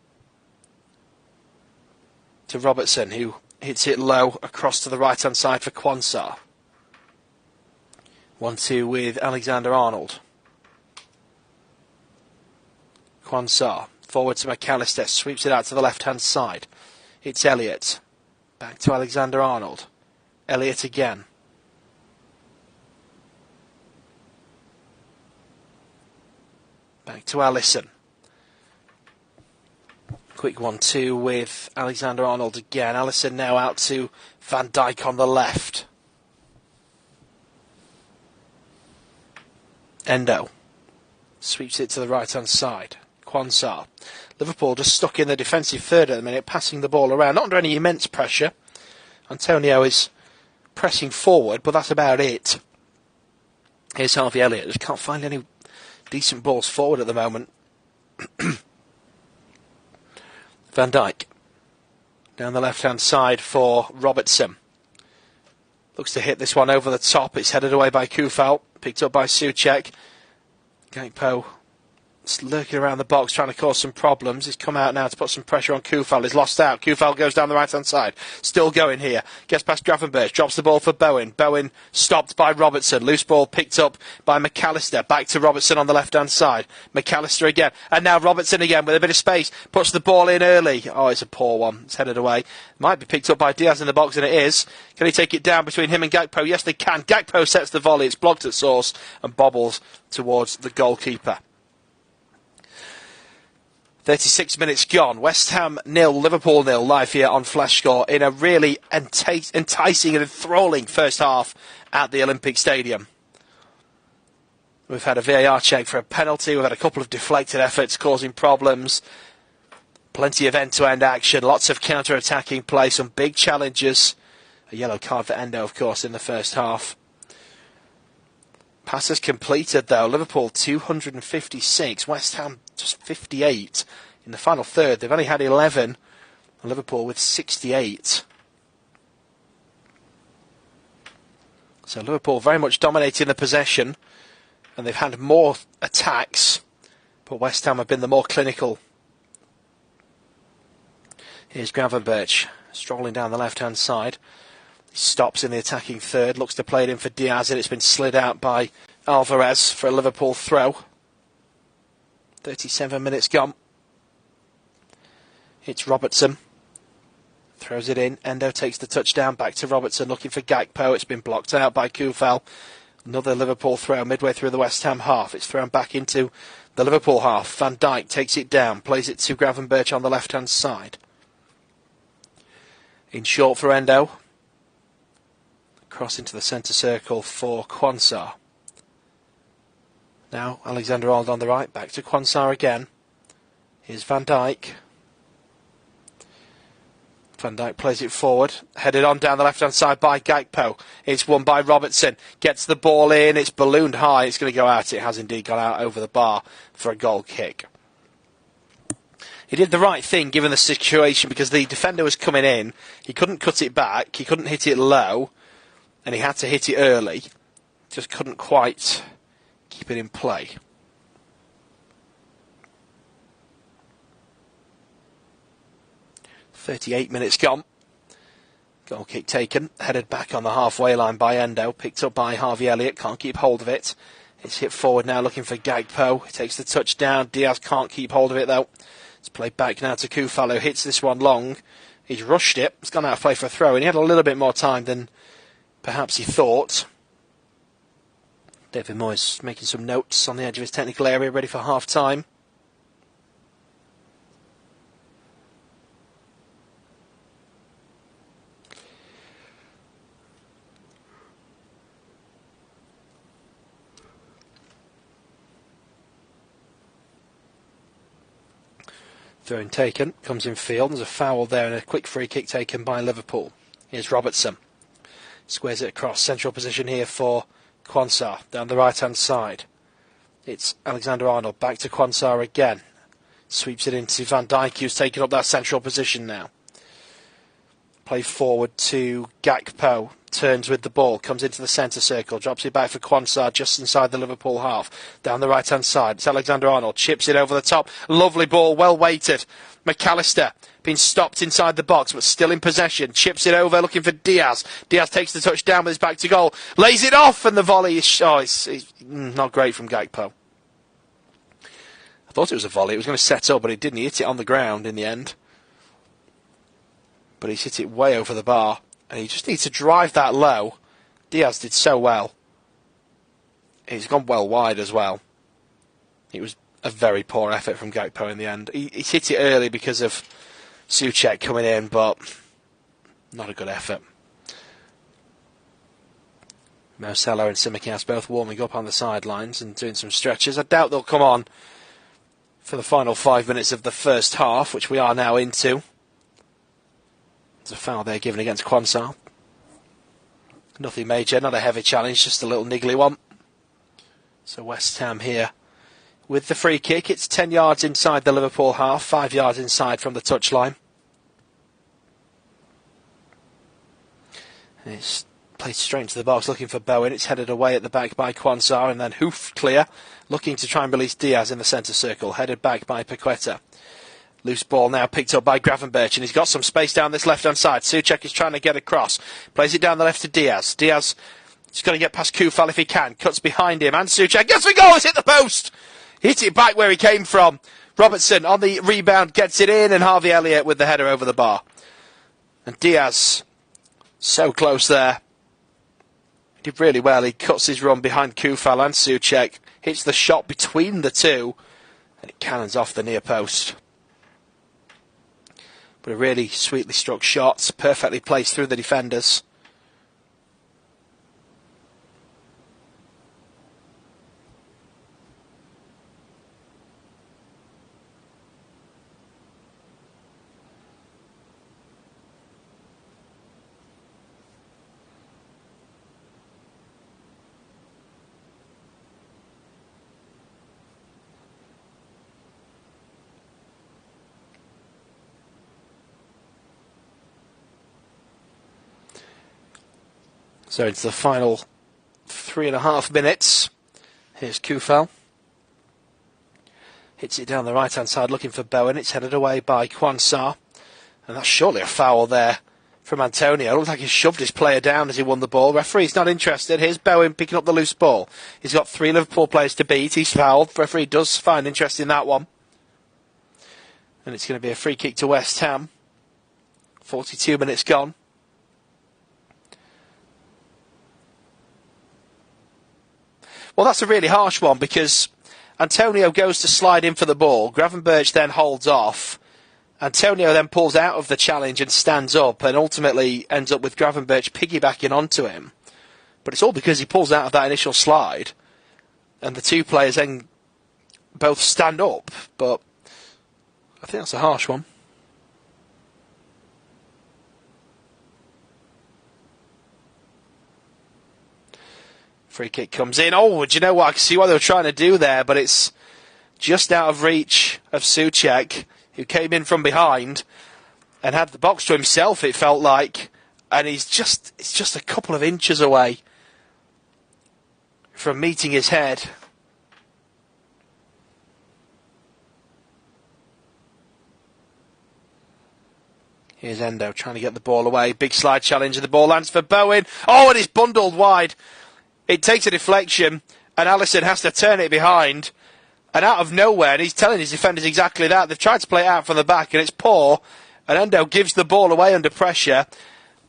To Robertson, who hits it low across to the right-hand side for Quansah. 1-2 with Alexander-Arnold. Quansah, forward to McAllister, sweeps it out to the left-hand side. It's Elliott. Back to Alexander-Arnold. Elliott again. Back to Alisson. Quick 1-2 with Alexander-Arnold again. Alisson now out to Van Dijk on the left. Endo sweeps it to the right-hand side. Quansah. Liverpool just stuck in the defensive third at the minute, passing the ball around. Not under any immense pressure. Antonio is pressing forward, but that's about it. Here's Harvey Elliott. Just can't find any decent balls forward at the moment. Van Dijk. Down the left-hand side for Robertson. Looks to hit this one over the top. It's headed away by Kufal. Picked up by Souček. Gakpo lurking around the box, trying to cause some problems. He's come out now to put some pressure on Kufal. He's lost out. Kufal goes down the right-hand side. Still going here. Gets past Gravenberch. Drops the ball for Bowen. Bowen stopped by Robertson. Loose ball picked up by McAllister. Back to Robertson on the left-hand side. McAllister again. And now Robertson again with a bit of space. Puts the ball in early. Oh, it's a poor one. It's headed away. Might be picked up by Diaz in the box, and it is. Can he take it down between him and Gakpo? Yes, they can. Gakpo sets the volley. It's blocked at source and bobbles towards the goalkeeper. 36 minutes gone. West Ham 0, Liverpool 0, live here on Flash Score in a really enticing and enthralling first half at the Olympic Stadium. We've had a VAR check for a penalty. We've had a couple of deflected efforts causing problems. Plenty of end-to-end action. Lots of counter-attacking play. Some big challenges. A yellow card for Endo, of course, in the first half. Passes completed, though. Liverpool 256. West Ham just 58 in the final third. They've only had 11. And Liverpool with 68. So Liverpool very much dominating the possession. And they've had more attacks. But West Ham have been the more clinical. Here's Gravenberch strolling down the left-hand side. Stops in the attacking third, looks to play it in for Diaz, and it's been slid out by Alvarez for a Liverpool throw. 37 minutes gone. It's Robertson. Throws it in. Endo takes the touchdown. Back to Robertson looking for Gakpo. It's been blocked out by Kufal. Another Liverpool throw midway through the West Ham half. It's thrown back into the Liverpool half. Van Dijk takes it down. Plays it to Gravenberch on the left-hand side. In short for Endo. Cross into the centre circle for Quansah. Now Alexander-Arnold on the right. Back to Quansah again. Here's Van Dijk. Van Dijk plays it forward, headed on down the left-hand side by Gakpo. It's won by Robertson. Gets the ball in. It's ballooned high. It's going to go out. It has indeed gone out over the bar for a goal kick. He did the right thing given the situation because the defender was coming in. He couldn't cut it back. He couldn't hit it low. And he had to hit it early. Just couldn't quite keep it in play. .38 minutes gone. Goal kick taken. Headed back on the halfway line by Endo. Picked up by Harvey Elliott. Can't keep hold of it. It's hit forward now looking for Gakpo. He takes the touchdown. Diaz can't keep hold of it though. It's played back now to Kufal, who hits this one long. He's rushed it. It's gone out of play for a throw. And he had a little bit more time than perhaps he thought. David Moyes making some notes on the edge of his technical area, ready for half-time. Throw-in taken, comes in field. There's a foul there and a quick free kick taken by Liverpool. Here's Robertson. Squares it across. Central position here for Quansah down the right-hand side. It's Alexander-Arnold. Back to Quansah again. Sweeps it into Van Dijk, who's taken up that central position now. Play forward to Gakpo. Turns with the ball. Comes into the centre circle. Drops it back for Quansah just inside the Liverpool half. Down the right-hand side. It's Alexander-Arnold. Chips it over the top. Lovely ball. Well weighted. McAllister been stopped inside the box but still in possession. Chips it over looking for Diaz. Diaz takes the touch down with his back to goal. Lays it off and the volley is it's not great from Gakpo. I thought it was a volley. It was going to set up but he didn't. He hit it on the ground in the end. But he's hit it way over the bar. And he just needs to drive that low. Diaz did so well. He's gone well wide as well. It was a very poor effort from Gakpo in the end. He hit it early because of Souček coming in, but not a good effort. Marcelo and Tsimikas both warming up on the sidelines and doing some stretches. I doubt they'll come on for the final 5 minutes of the first half, which we are now into. There's a foul there given against Quansah. Nothing major, not a heavy challenge, just a little niggly one. So West Ham here with the free kick. It's 10 yards inside the Liverpool half, 5 yards inside from the touchline. It's played straight into the box looking for Bowen. It's headed away at the back by Quansah and then hoofed clear, looking to try and release Diaz in the centre circle. Headed back by Paqueta. Loose ball now picked up by Gravenberch, and he's got some space down this left-hand side. Souček is trying to get across. Plays it down the left to Diaz. Diaz is going to get past Kufal if he can. Cuts behind him, and Souček gets the goal. It's hit the post. Hit it back where he came from. Robertson on the rebound gets it in, and Harvey Elliott with the header over the bar. And Diaz, so close there. He did really well. He cuts his run behind Kufal and Souček. Hits the shot between the two, and it cannons off the near post. But a really sweetly struck shot, perfectly placed through the defenders. So it's the final 3.5 minutes. Here's Kufal. Hits it down the right-hand side looking for Bowen. It's headed away by Quansah. And that's surely a foul there from Antonio. It looked like he shoved his player down as he won the ball. Referee's not interested. Here's Bowen picking up the loose ball. He's got 3 Liverpool players to beat. He's fouled. Referee does find interest in that one. And it's going to be a free kick to West Ham. 42 minutes gone. Well, that's a really harsh one because Antonio goes to slide in for the ball. Gravenberch then holds off. Antonio then pulls out of the challenge and stands up and ultimately ends up with Gravenberch piggybacking onto him. But it's all because he pulls out of that initial slide and the 2 players then both stand up. But I think that's a harsh one. Free kick comes in. Oh, do you know what? I can see what they were trying to do there, but it's just out of reach of Souček, who came in from behind and had the box to himself, it felt like. And it's just a couple of inches away from meeting his head. Here's Endo trying to get the ball away. Big slide challenge and the ball lands for Bowen. Oh, and it's bundled wide. It takes a deflection, and Alisson has to turn it behind. And out of nowhere, and he's telling his defenders exactly that. They've tried to play it out from the back, and it's poor. And Endo gives the ball away under pressure.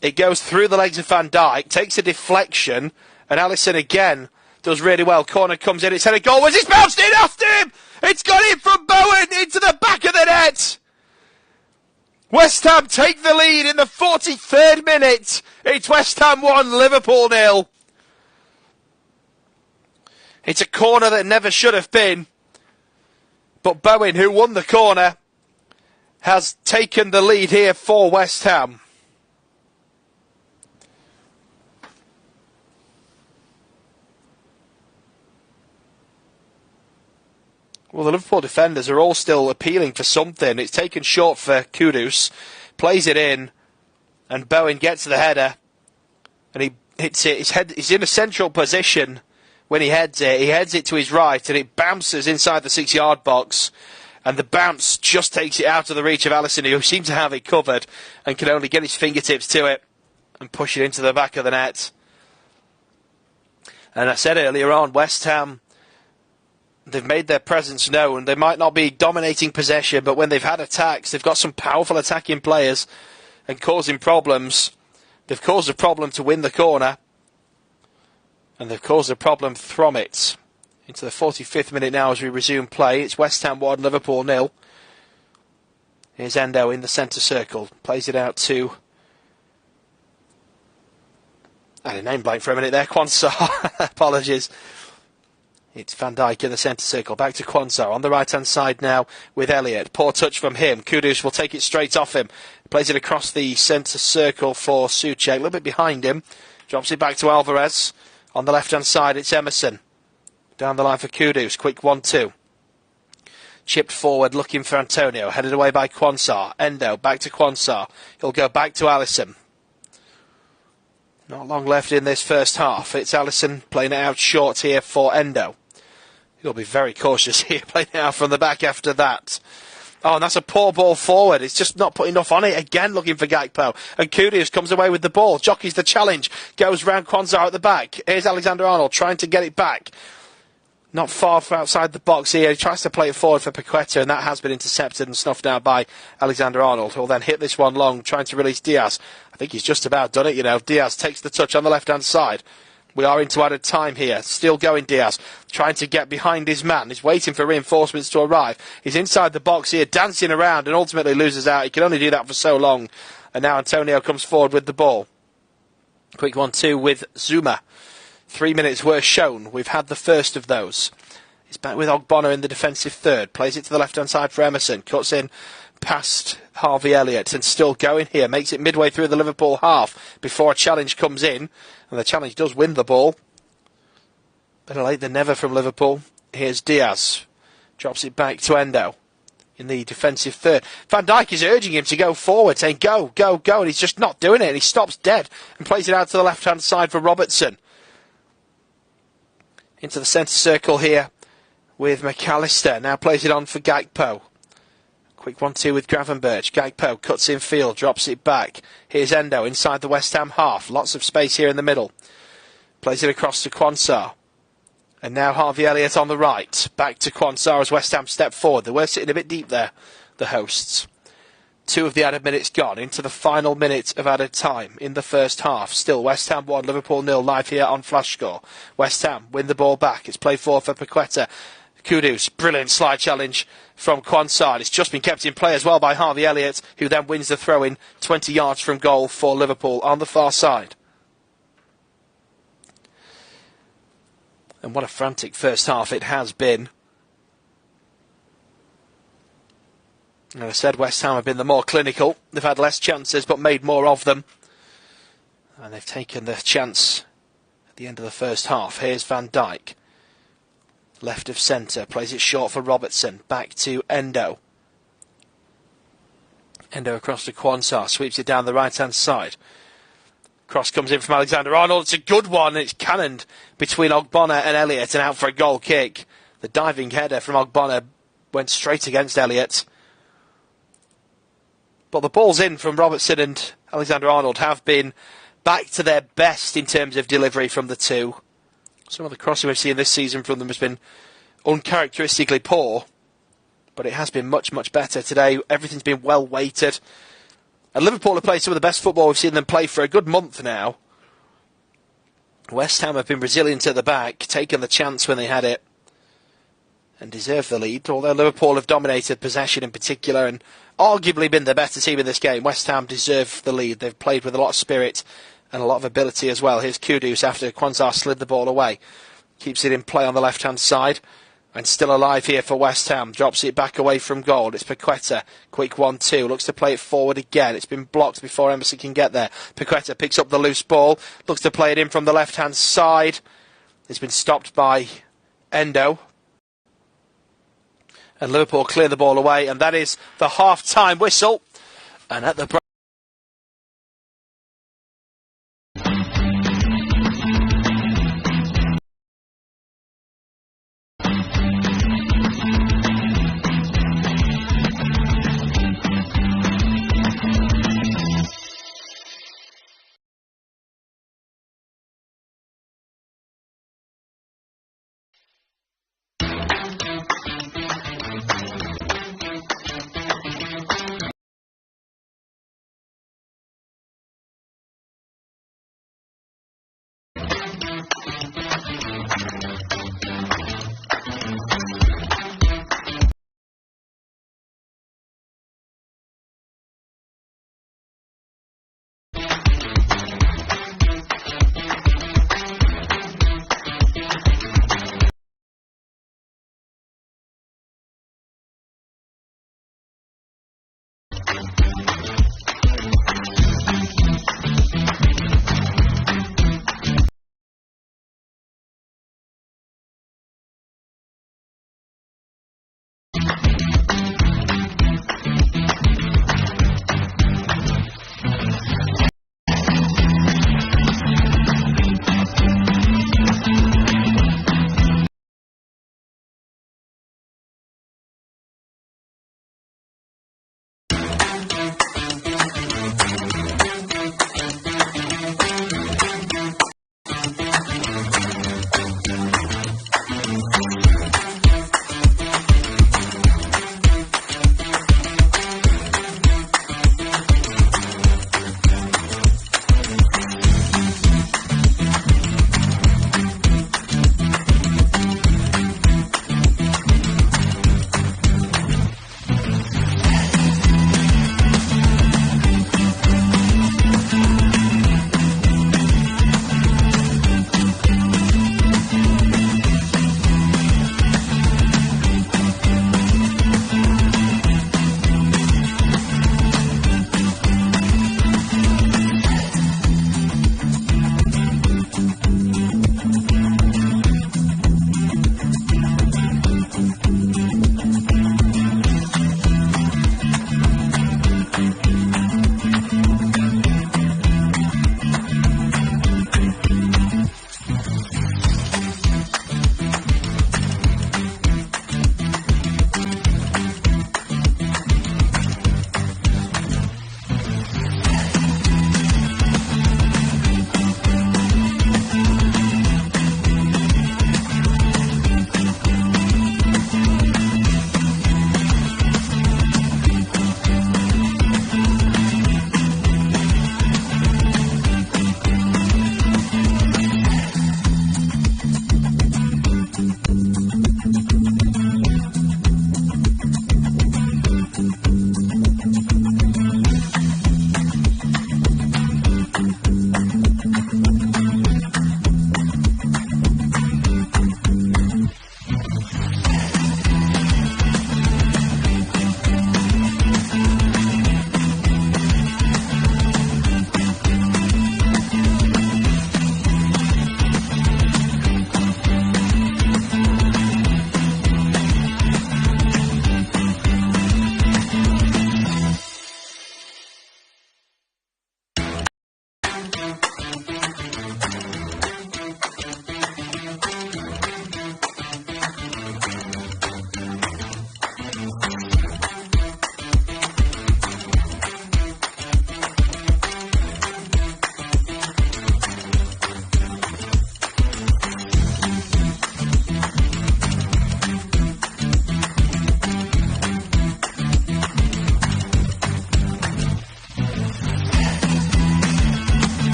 It goes through the legs of Van Dijk, takes a deflection, and Alisson again does really well. Corner comes in, it's headed goal. It's bounced in after him! It's gone in from Bowen into the back of the net! West Ham take the lead in the 43rd minute. It's West Ham 1, Liverpool 0. It's a corner that never should have been. But Bowen, who won the corner, has taken the lead here for West Ham. Well, the Liverpool defenders are all still appealing for something. It's taken short for Kudus. Plays it in. And Bowen gets the header. And he hits it. He's in a central position. When he heads it to his right and it bounces inside the 6-yard box and the bounce just takes it out of the reach of Alisson, who seems to have it covered and can only get his fingertips to it and push it into the back of the net. And I said earlier on, West Ham, they've made their presence known. They might not be dominating possession, but when they've had attacks, they've got some powerful attacking players and causing problems. They've caused a problem to win the corner. And they've caused a problem from it. Into the 45th minute now as we resume play. It's West Ham 1, Liverpool 0. Here's Endo in the centre circle. Plays it out to... I had a name blank for a minute there. Quansah. Apologies. It's Van Dijk in the centre circle. Back to Quansah on the right-hand side now with Elliott. Poor touch from him. Kudus will take it straight off him. Plays it across the centre circle for Souček. A little bit behind him. Drops it back to Alvarez. On the left-hand side, it's Emerson. Down the line for Kudus. Quick 1-2. Chipped forward, looking for Antonio. Headed away by Quansah. Endo, back to Quansah. He'll go back to Alisson. Not long left in this first half. It's Alisson playing it out short here for Endo. He'll be very cautious here, playing it out from the back after that. Oh, and that's a poor ball forward. It's just not put enough on it. Again, looking for Gakpo. And Kudus comes away with the ball. Jockeys the challenge. Goes round Quansah at the back. Here's Alexander-Arnold trying to get it back. Not far from outside the box here. He tries to play it forward for Paqueta, and that has been intercepted and snuffed out by Alexander-Arnold, who will then hit this one long, trying to release Diaz. I think he's just about done it, you know. Diaz takes the touch on the left-hand side. We are into added time here. Still going Diaz, trying to get behind his man. He's waiting for reinforcements to arrive. He's inside the box here, dancing around, and ultimately loses out. He can only do that for so long. And now Antonio comes forward with the ball. Quick 1-2 with Zuma. 3 minutes were shown. We've had the first of those. He's back with Ogbonna in the defensive third. Plays it to the left-hand side for Emerson. Cuts in past Harvey Elliott and still going here. Makes it midway through the Liverpool half before a challenge comes in. And the challenge does win the ball. Better late than never from Liverpool. Here's Diaz. Drops it back to Endo in the defensive third. Van Dijk is urging him to go forward, saying go, go, go. And he's just not doing it. And he stops dead and plays it out to the left-hand side for Robertson. Into the centre circle here with McAllister. Now plays it on for Gakpo. Quick 1-2 with Gravenberch. Gagpo cuts in field, drops it back. Here's Endo inside the West Ham half. Lots of space here in the middle. Plays it across to Quansah. And now Harvey Elliott on the right. Back to Quansah as West Ham step forward. They were sitting a bit deep there, the hosts. 2 of the added minutes gone into the final minute of added time in the first half. Still West Ham 1, Liverpool 0 live here on Flash Score. West Ham win the ball back. It's played forward for Paqueta. Kudus, brilliant slide challenge from Quansah. It's just been kept in play as well by Harvey Elliott, who then wins the throw-in 20 yards from goal for Liverpool on the far side. And what a frantic first half it has been. And I said West Ham have been the more clinical. They've had less chances but made more of them. And they've taken the chance at the end of the first half. Here's Van Dijk. Left of centre, plays it short for Robertson, back to Endo. Endo across to Quansah, sweeps it down the right-hand side. Cross comes in from Alexander-Arnold, it's a good one, and it's cannoned between Ogbonna and Elliott and out for a goal kick. The diving header from Ogbonna went straight against Elliott. But the balls in from Robertson and Alexander-Arnold have been back to their best in terms of delivery from the two. Some of the crossing we've seen this season from them has been uncharacteristically poor, but it has been much, much better today. Everything's been well weighted. And Liverpool have played some of the best football we've seen them play for a good month now. West Ham have been resilient at the back, taken the chance when they had it, and deserved the lead. Although Liverpool have dominated possession in particular and arguably been the better team in this game, West Ham deserve the lead. They've played with a lot of spirit and a lot of ability as well. Here's Kudus after Quansah slid the ball away. Keeps it in play on the left-hand side. And still alive here for West Ham. Drops it back away from goal. It's Paqueta. Quick 1-2. Looks to play it forward again. It's been blocked before Emerson can get there. Paqueta picks up the loose ball. Looks to play it in from the left-hand side. It's been stopped by Endo. And Liverpool clear the ball away. And that is the half-time whistle. And at the break.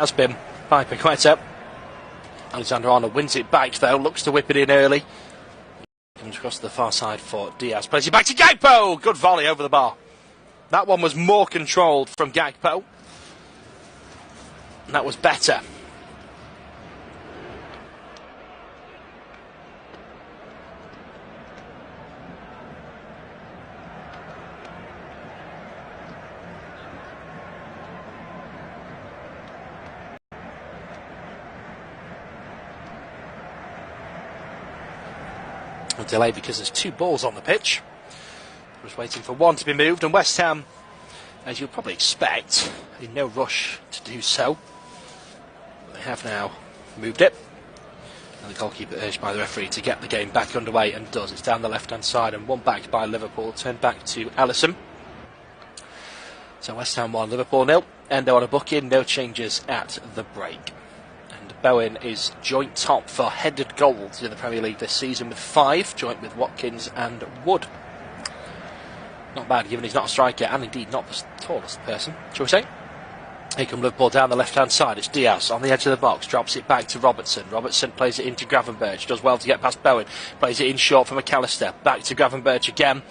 has been by Paqueta. Alexander-Arnold wins it back though, looks to whip it in early. Comes across to the far side for Diaz, plays it back to Gakpo! Good volley over the bar. That one was more controlled from Gakpo. That was better. A delay because there's two balls on the pitch. Just waiting for one to be moved, and West Ham, as you'll probably expect, in no rush to do so. They have now moved it, and the goalkeeper urged by the referee to get the game back underway, and does. It's down the left-hand side and one back by Liverpool, turned back to Alisson. So West Ham 1, Liverpool 0. Endo on a booking, no changes at the break. And Bowen is joint top for headed goals in the Premier League this season with 5, joint with Watkins and Wood. Not bad, given he's not a striker, and indeed not the tallest person, shall we say. Here come Liverpool down the left-hand side. It's Diaz on the edge of the box, drops it back to Robertson. Robertson plays it into Gravenberch, does well to get past Bowen, plays it in short for McAllister. Back to Gravenberch again,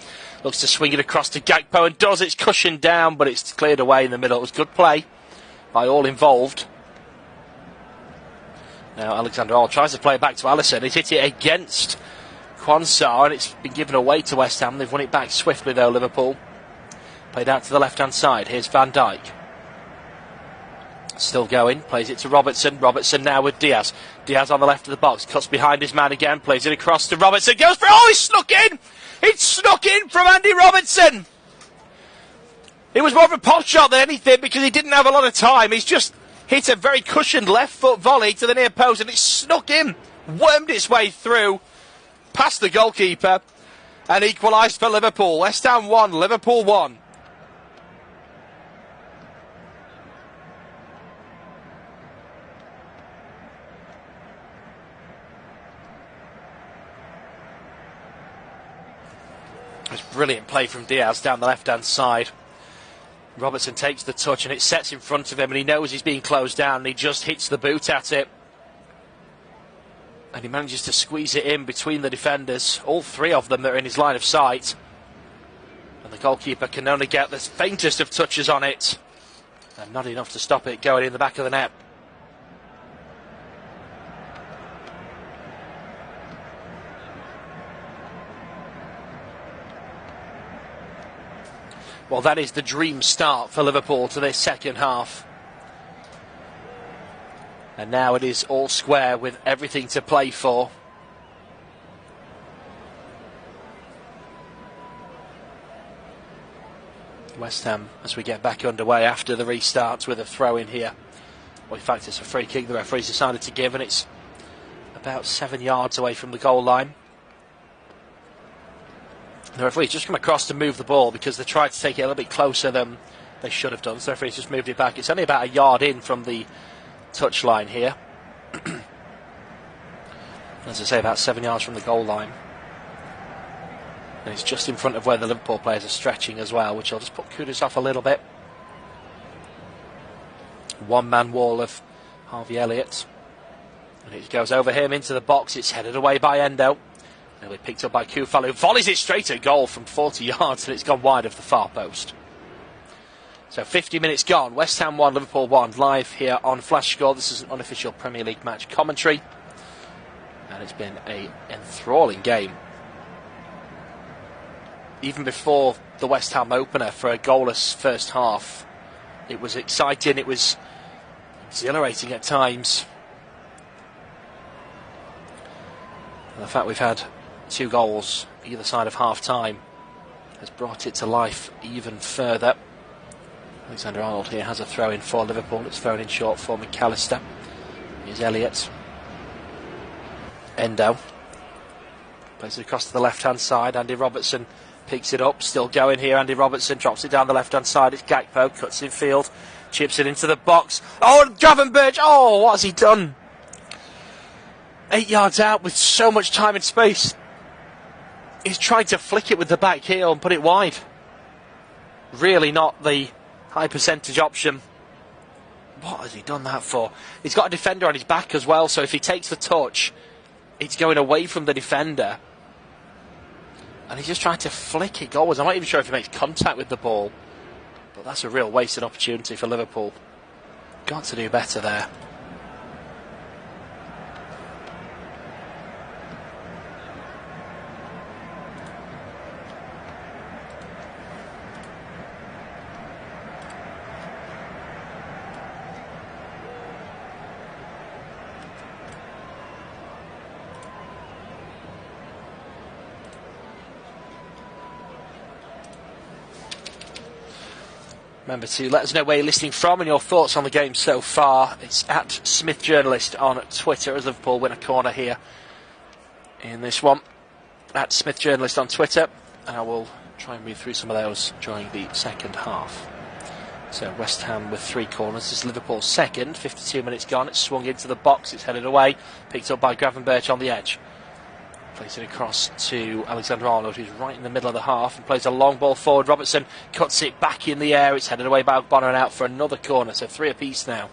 looks to swing it across to Gakpo and does. It's cushioned down, but it's cleared away in the middle. It was good play by all involved. Now Alexander-Arnold tries to play it back to Alisson. He's hit it against Quansah, and it's been given away to West Ham. They've won it back swiftly though, Liverpool. Played out to the left-hand side. Here's Van Dijk. Still going, plays it to Robertson. Robertson now with Diaz. Diaz on the left of the box, cuts behind his man again, plays it across to Robertson, goes for... Oh, he snuck in! It snuck in from Andy Robertson! It was more of a pot shot than anything because he didn't have a lot of time. He's just hit a very cushioned left foot volley to the near post and it snuck in, wormed its way through, past the goalkeeper, and equalised for Liverpool. West Ham 1, Liverpool 1. It's brilliant play from Diaz down the left-hand side. Robertson takes the touch and it sets in front of him and he knows he's being closed down and he just hits the boot at it. And he manages to squeeze it in between the defenders, all three of them that are in his line of sight. And the goalkeeper can only get the faintest of touches on it. And not enough to stop it going in the back of the net. Well, that is the dream start for Liverpool to this second half. And now it is all square with everything to play for. West Ham, as we get back underway after the restarts with a throw in here. Well, in fact, it's a free kick the referee's decided to give, and it's about 7 yards away from the goal line. The referee's just come across to move the ball because they tried to take it a little bit closer than they should have done. So the referee's just moved it back. It's only about a yard in from the touchline here. As I say, about 7 yards from the goal line. And it's just in front of where the Liverpool players are stretching as well, which will just put Kudus off a little bit. One-man wall of Harvey Elliott. And it goes over him into the box. It's headed away by Endo. Nearly picked up by Kufal, who volleys it straight at goal from 40 yards, and it's gone wide of the far post. So 50 minutes gone. West Ham 1, Liverpool 1, live here on Flash Score. This is an unofficial Premier League match commentary. And it's been an enthralling game. Even before the West Ham opener for a goalless first half, it was exciting, it was exhilarating at times. And the fact we've had 2 goals either side of half-time has brought it to life even further. Alexander-Arnold here has a throw-in for Liverpool. It's thrown in short for McAllister. Here's Elliott. Endo. Plays it across to the left-hand side. Andy Robertson picks it up. Still going here. Andy Robertson drops it down the left-hand side. It's Gakpo. Cuts in field. Chips it into the box. Oh, Gravenberch. Oh, what has he done? 8 yards out with so much time and space. He's tried to flick it with the back heel and put it wide. Really not the high percentage option. What has he done that for? He's got a defender on his back as well, so if he takes the touch, it's going away from the defender. And he's just trying to flick it goalwards. I'm not even sure if he makes contact with the ball. But that's a real wasted opportunity for Liverpool. Got to do better there. Remember to let us know where you're listening from and your thoughts on the game so far. It's at Smith Journalist on Twitter as Liverpool win a corner here in this one. At Smith Journalist on Twitter, and I will try and read through some of those during the second half. So West Ham with 3 corners. This is Liverpool's second. 52 minutes gone. It's swung into the box. It's headed away. Picked up by Gravenberch on the edge. Plays it across to Alexander-Arnold, who's right in the middle of the half, and plays a long ball forward. Robertson cuts it back in the air. It's headed away by Bonner and out for another corner, so 3 apiece now.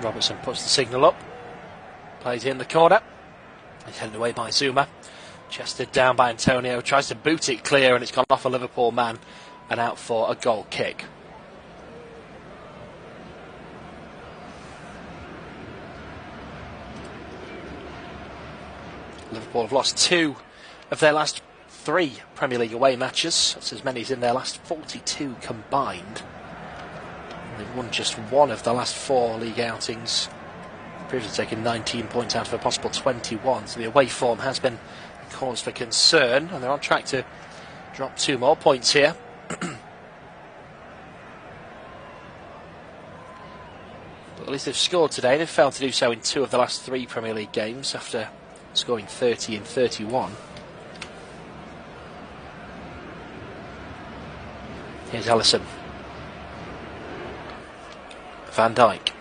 Robertson puts the signal up, plays in the corner, he's headed away by Zuma, chested down by Antonio, tries to boot it clear and it's gone off a Liverpool man and out for a goal kick. Liverpool have lost 2 of their last 3 Premier League away matches, that's as many as in their last 42 combined. They've won just 1 of the last 4 league outings. Previously taken 19 points out of a possible 21. So the away form has been a cause for concern. And they're on track to drop 2 more points here. But at least they've scored today. They've failed to do so in 2 of the last 3 Premier League games after scoring 30 and 31. Here's Ellison. Van Dijk.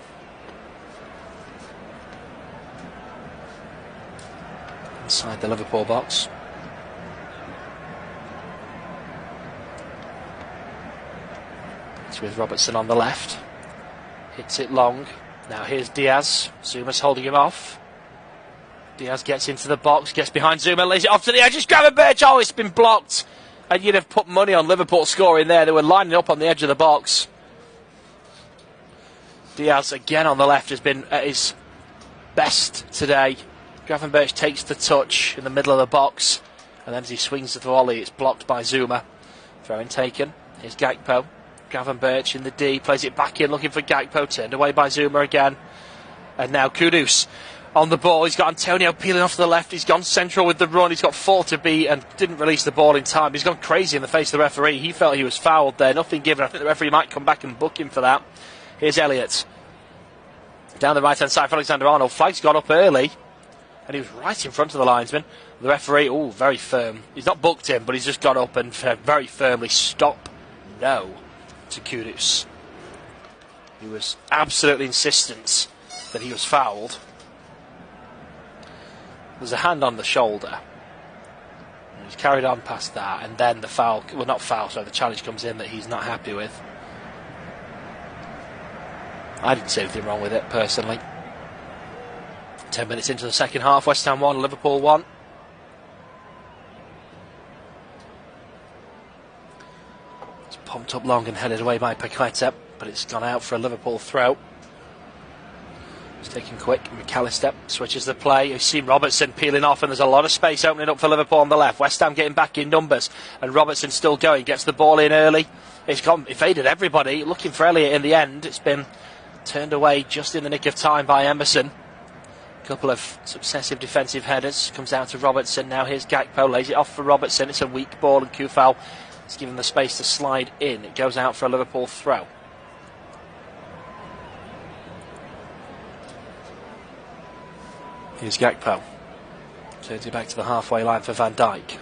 Inside the Liverpool box. It's with Robertson on the left. Hits it long. Now here's Diaz. Zuma's holding him off. Diaz gets into the box, gets behind Zuma, lays it off to the edge. It's Gravenberch. Oh, it's been blocked. And you'd have put money on Liverpool scoring there. They were lining up on the edge of the box. Diaz again on the left has been at his best today. Gravenberch takes the touch in the middle of the box, and then as he swings the volley, it's blocked by Zuma. Throw-in taken. Here's Gakpo. Gravenberch in the D, plays it back in, looking for Gakpo, turned away by Zuma again. And now Kudus on the ball. He's got Antonio peeling off to the left. He's gone central with the run. He's got 4 to beat and didn't release the ball in time. He's gone crazy in the face of the referee. He felt he was fouled there. Nothing given. I think the referee might come back and book him for that. Here's Elliott. Down the right-hand side for Alexander-Arnold. Flag's gone up early. And he was right in front of the linesman. The referee, very firm. He's not booked him, but he's just gone up and very firmly stop. No to Kudus. He was absolutely insistent that he was fouled. There's a hand on the shoulder. And he's carried on past that. And then the foul, well, not foul, sorry, the challenge comes in that he's not happy with. I didn't see anything wrong with it, personally. 10 minutes into the second half, West Ham 1, Liverpool 1. It's pumped up long and headed away by Paqueta, but it's gone out for a Liverpool throw. It's taken quick. McAllister switches the play. You've seen Robertson peeling off, and there's a lot of space opening up for Liverpool on the left. West Ham getting back in numbers, and Robertson still going. Gets the ball in early. It's gone, evaded everybody. Looking for Elliott in the end. It's been turned away just in the nick of time by Emerson. A couple of successive defensive headers. Comes down to Robertson. Now here's Gakpo. Lays it off for Robertson. It's a weak ball, and Kufal is given the space to slide in. It goes out for a Liverpool throw. Here's Gakpo. Turns it back to the halfway line for Van Dijk.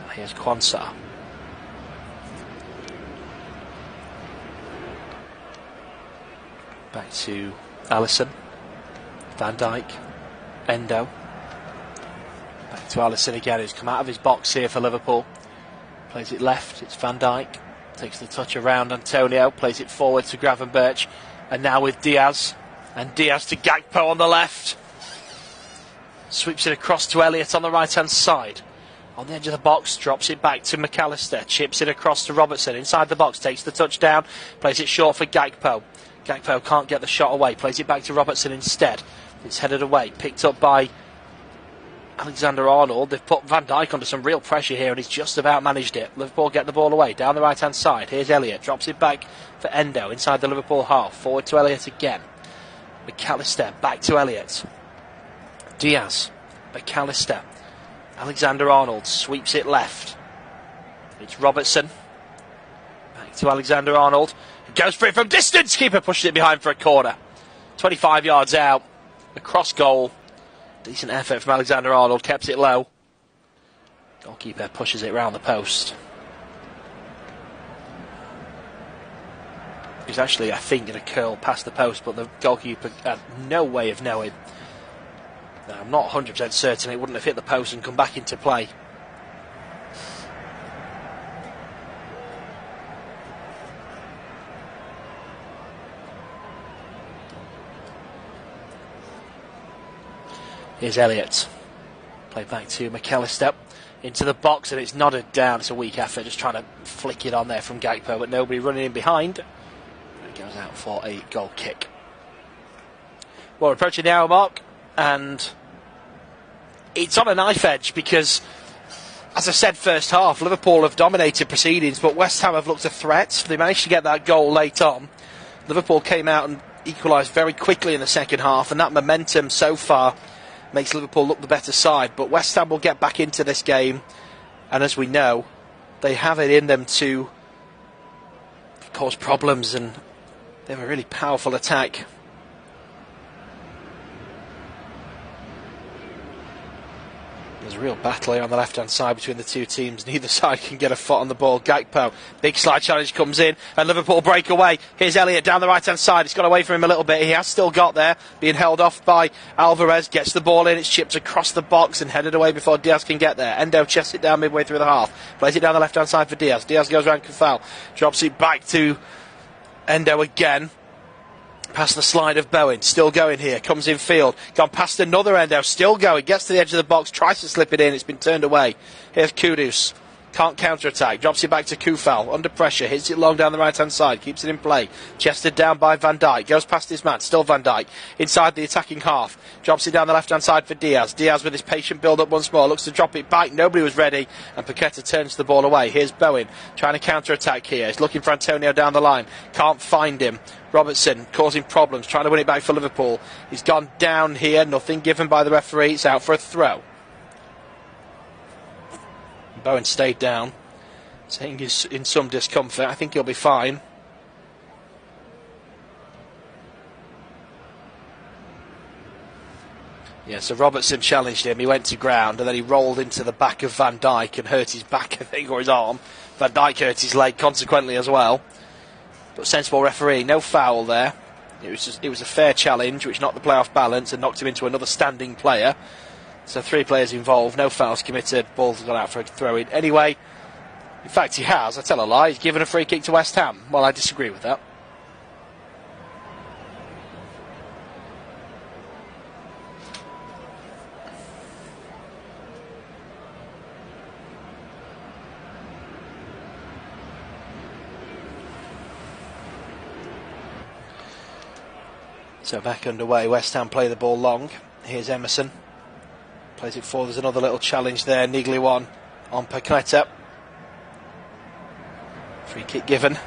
Here's Quansah. Back to Alisson. Van Dijk. Endo. Back to Alisson again, who's come out of his box here for Liverpool. Plays it left, it's Van Dijk. Takes the touch around Antonio. Plays it forward to Gravenberch. And now with Diaz. And Diaz to Gakpo on the left. Sweeps it across to Elliott on the right-hand side. On the edge of the box, drops it back to McAllister. Chips it across to Robertson. Inside the box, takes the touch down. Plays it short for Gakpo. Gakpo can't get the shot away. Plays it back to Robertson instead. It's headed away. Picked up by Alexander-Arnold. They've put Van Dijk under some real pressure here and he's just about managed it. Liverpool get the ball away. Down the right-hand side. Here's Elliott. Drops it back for Endo. Inside the Liverpool half. Forward to Elliott again. McAllister. Back to Elliott. Diaz. McAllister. Alexander-Arnold sweeps it left. It's Robertson. Back to Alexander-Arnold. Goes for it from distance. Keeper pushes it behind for a corner. 25 yards out. Across goal. Decent effort from Alexander-Arnold. Kept it low. Goalkeeper pushes it round the post. He's actually, I think, going to curl past the post, but the goalkeeper had no way of knowing. I'm not 100% certain it wouldn't have hit the post and come back into play. Here's Elliott. Play back to McAllister. Into the box and it's nodded down. It's a weak effort, just trying to flick it on there from Gakpo, but nobody running in behind. It goes out for a goal kick. Well, we're approaching the hour mark and it's on a knife edge because, as I said, first half, Liverpool have dominated proceedings, but West Ham have looked a threat. They managed to get that goal late on. Liverpool came out and equalised very quickly in the second half, and that momentum so far makes Liverpool look the better side. But West Ham will get back into this game, and as we know, they have it in them to cause problems, and they have a really powerful attack. There's a real battle here on the left-hand side between the two teams. Neither side can get a foot on the ball. Gakpo, big slide challenge comes in, and Liverpool break away. Here's Elliott down the right-hand side. It's got away from him a little bit. He has still got there, being held off by Alvarez. Gets the ball in. It's chipped across the box and headed away before Diaz can get there. Endo chests it down midway through the half. Plays it down the left-hand side for Diaz. Diaz goes around Kufal. Drops it back to Endo again. Past the slide of Bowen, still going here, comes in field, gone past another Endo, still going, gets to the edge of the box, tries to slip it in, it's been turned away. Here's Kudus, can't counter-attack, drops it back to Kufal, under pressure, hits it long down the right-hand side, keeps it in play, chested down by Van Dijk, goes past his man, still Van Dijk, inside the attacking half, drops it down the left-hand side for Diaz. Diaz with his patient build-up once more, looks to drop it back, nobody was ready, and Paqueta turns the ball away. Here's Bowen, trying to counter-attack here, he's looking for Antonio down the line, can't find him. Robertson causing problems, trying to win it back for Liverpool. He's gone down here, nothing given by the referee, it's out for a throw. Bowen stayed down, saying he's in some discomfort. I think he'll be fine. Yeah, so Robertson challenged him, he went to ground and then he rolled into the back of Van Dijk and hurt his back, I think, or his arm. Van Dijk hurt his leg consequently as well. But sensible referee, no foul there. It was a fair challenge which knocked the play off balance and knocked him into another standing player. So 3 players involved, no fouls committed, ball's gone out for a throw-in. Anyway, in fact he has, I tell a lie, he's given a free kick to West Ham. Well, I disagree with that. So back underway, West Ham play the ball long. Here's Emerson. Plays it forward, there's another little challenge there, niggly one on Paqueta. Free kick given.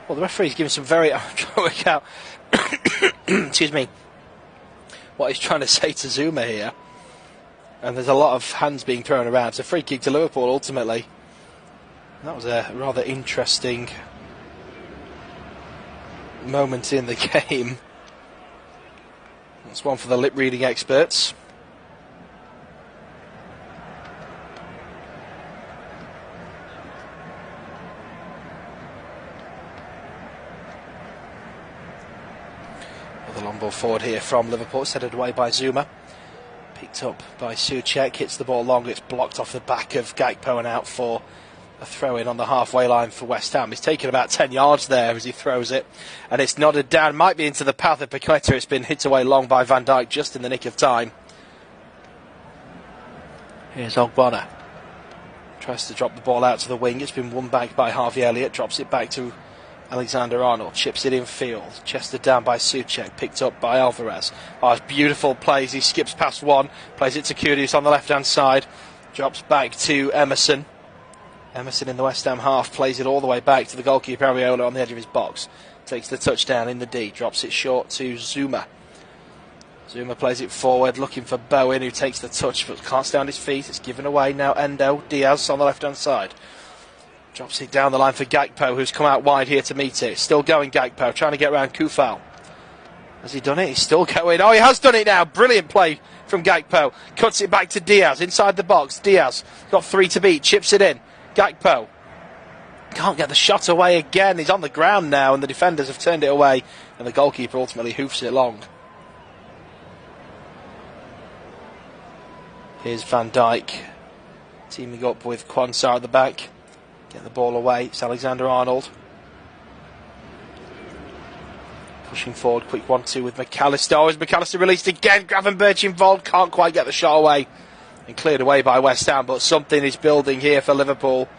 Well, the referee's giving some very... I'm trying to work out... excuse me. What he's trying to say to Zuma here. And there's a lot of hands being thrown around. It's a free kick to Liverpool, ultimately. That was a rather interesting moment in the game. That's one for the lip-reading experts. The long ball forward here from Liverpool, it's headed away by Zuma. Picked up by Souček, hits the ball long, it's blocked off the back of Gakpo and out for a throw-in on the halfway line for West Ham. He's taken about 10 yards there as he throws it, and it's nodded down, might be into the path of Paqueta. It's been hit away long by Van Dijk just in the nick of time. Here's Ogbonna. Tries to drop the ball out to the wing, it's been won back by Harvey Elliott, drops it back to Alexander-Arnold, chips it in field, chested down by Souček, picked up by Alvarez. Oh, it's beautiful plays, he skips past one, plays it to Kudus on the left hand side, drops back to Emerson. Emerson in the West Ham half plays it all the way back to the goalkeeper Areola on the edge of his box, takes the touchdown in the D, drops it short to Zuma. Zuma plays it forward, looking for Bowen, who takes the touch but can't stay on his feet. It's given away now. Endo, Diaz on the left hand side. Drops it down the line for Gakpo, who's come out wide here to meet it. Still going Gakpo, trying to get around Kufal. Has he done it? He's still going. Oh, he has done it now. Brilliant play from Gakpo. Cuts it back to Diaz, inside the box. Diaz got 3 to beat, chips it in. Gakpo can't get the shot away again. He's on the ground now, and the defenders have turned it away, and the goalkeeper ultimately hoofs it long. Here's Van Dijk teaming up with Quansah at the back. Get the ball away. It's Alexander-Arnold. Pushing forward, quick 1-2 with McAllister. Oh, is McAllister released again? Gravenberch involved, can't quite get the shot away. And cleared away by West Ham, but something is building here for Liverpool.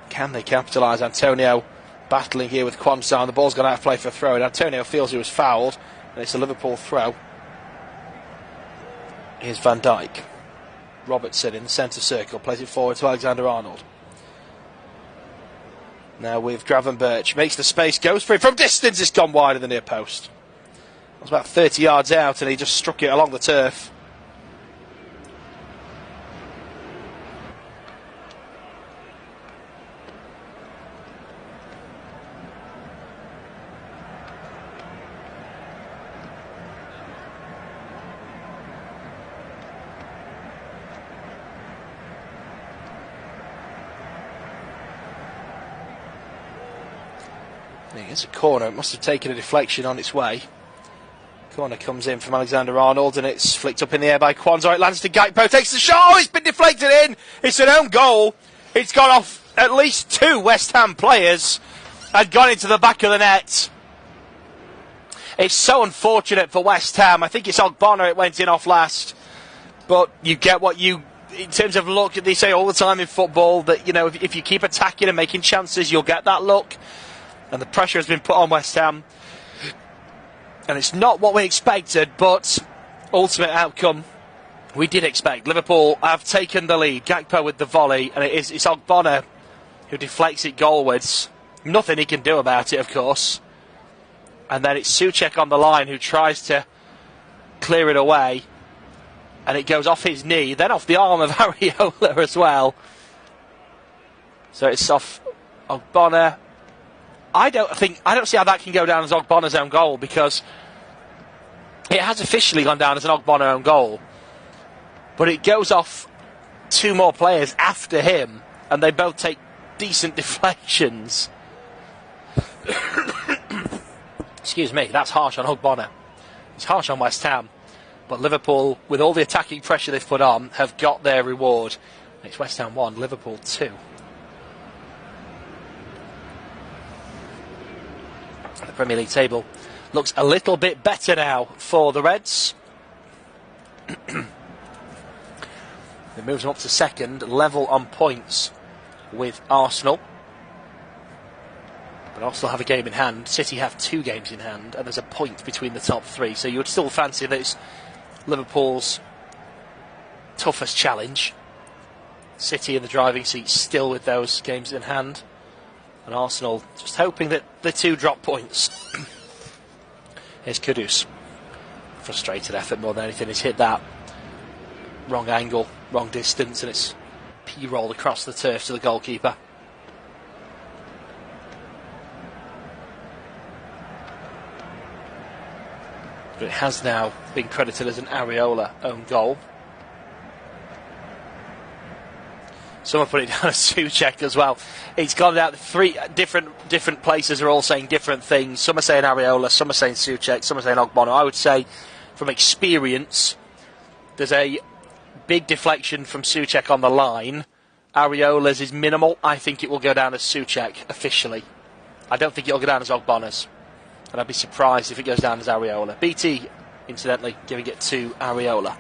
Can they capitalise? Antonio battling here with Quansah, and the ball's gone out of play for a throw, and Antonio feels he was fouled, and it's a Liverpool throw. Here's Van Dijk. Robertson in the centre circle, plays it forward to Alexander-Arnold. Now with Gravenberch, makes the space, goes for it from distance, it's gone wide of the near post. It was about 30 yards out and he just struck it along the turf. It's a corner, it must have taken a deflection on its way. Corner comes in from Alexander-Arnold and it's flicked up in the air by Quansah. It lands to Gakpo, takes the shot, oh, it's been deflected in! It's an own goal. It's gone off at least 2 West Ham players and gone into the back of the net. It's so unfortunate for West Ham. I think it's Ogbonna it went in off last. But you get what you... In terms of luck, they say all the time in football that, you know, if you keep attacking and making chances, you'll get that luck. And the pressure has been put on West Ham. And it's not what we expected, but ultimate outcome we did expect. Liverpool have taken the lead. Gakpo with the volley, and it's Ogbonna who deflects it goalwards. Nothing he can do about it, of course. And then it's Souček on the line who tries to clear it away. And it goes off his knee, then off the arm of Areola as well. So it's off Ogbonna. I don't see how that can go down as Ogbonna's own goal, because it has officially gone down as an Ogbonna own goal. But it goes off 2 more players after him, and they both take decent deflections. Excuse me, that's harsh on Ogbonna. It's harsh on West Ham. But Liverpool, with all the attacking pressure they've put on, have got their reward. It's West Ham 1, Liverpool 2. The Premier League table looks a little bit better now for the Reds. It moves them up to second, level on points with Arsenal. But Arsenal have a game in hand, City have 2 games in hand, and there's a point between the top 3. So you would still fancy that it's Liverpool's toughest challenge. City in the driving seat still with those games in hand. And Arsenal just hoping that the 2 drop points. Here's Kudus. Frustrated effort more than anything. He's hit that wrong angle, wrong distance, and it's p-rolled across the turf to the goalkeeper. But it has now been credited as an Areola own goal. Someone put it down as Souček as well. It's gone out. 3 different places are all saying different things. Some are saying Areola, some are saying Souček, some are saying Ogbonna. I would say, from experience, there's a big deflection from Souček on the line. Areola's is minimal. I think it will go down as Souček officially. I don't think it'll go down as Ogbonna's. And I'd be surprised if it goes down as Areola. BT, incidentally, giving it to Areola.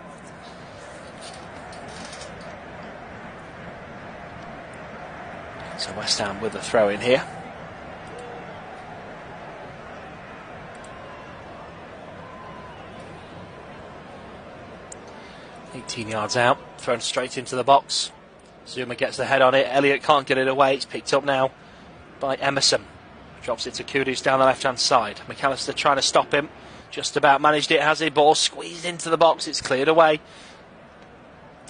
So West Ham with a throw in here. $18 yards out, thrown straight into the box. Zuma gets the head on it. Elliott can't get it away. It's picked up now by Emerson. Drops it to Kudus down the left-hand side. McAllister trying to stop him. Just about managed it, has a ball squeezed into the box. It's cleared away.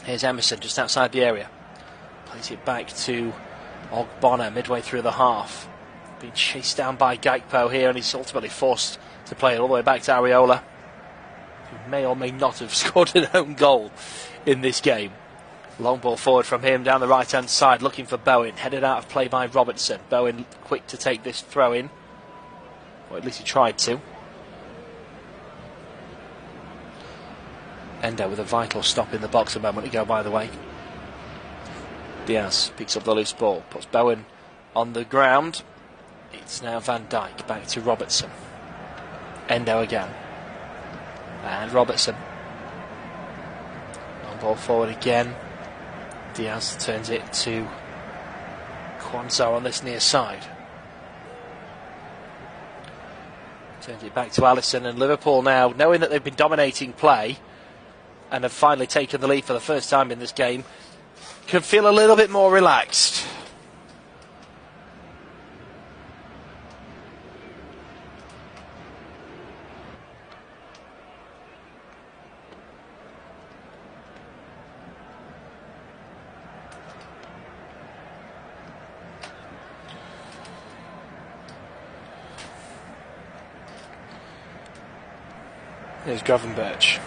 Here's Emerson just outside the area. Plays it back to Ogbonna midway through the half. Being chased down by Gakpo here, and he's ultimately forced to play it all the way back to Areola, who may or may not have scored an own goal in this game. Long ball forward from him down the right-hand side, looking for Bowen. Headed out of play by Robertson. Bowen quick to take this throw in. Or at least he tried to. Endo with a vital stop in the box a moment ago, by the way. Diaz picks up the loose ball, puts Bowen on the ground. It's now Van Dijk back to Robertson. Endo again. And Robertson. Long ball forward again. Diaz turns it to Quansah on this near side. Turns it back to Alisson, and Liverpool now, knowing that they've been dominating play and have finally taken the lead for the first time in this game, can feel a little bit more relaxed. Here's Gravenberch.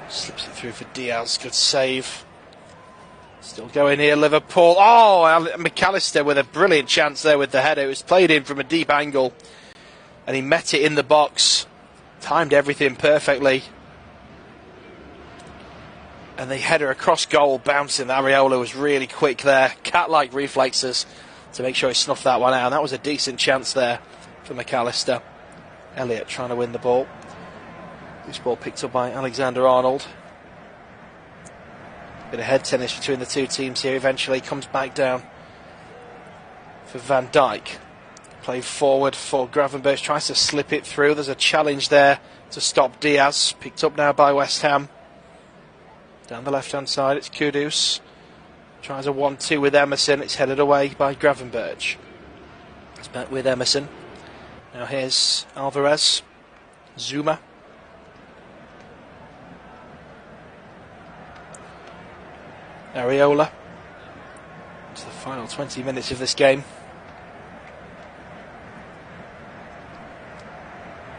Slips it through for Diaz. Good save. Still going here, Liverpool. Oh, McAllister with a brilliant chance there with the header. It was played in from a deep angle, and he met it in the box. Timed everything perfectly. And the header across goal, bouncing. Areola was really quick there. Cat-like reflexes to make sure he snuffed that one out. And that was a decent chance there for McAllister. Elliott trying to win the ball. This ball picked up by Alexander-Arnold. Bit of head tennis between the two teams here. Eventually comes back down for Van Dijk. Played forward for Gravenberch. Tries to slip it through. There's a challenge there to stop Diaz. Picked up now by West Ham. Down the left-hand side, it's Kudus. Tries a 1-2 with Emerson. It's headed away by Gravenberch. It's back with Emerson. Now here's Alvarez. Zuma. Areola. It's the final 20 minutes of this game.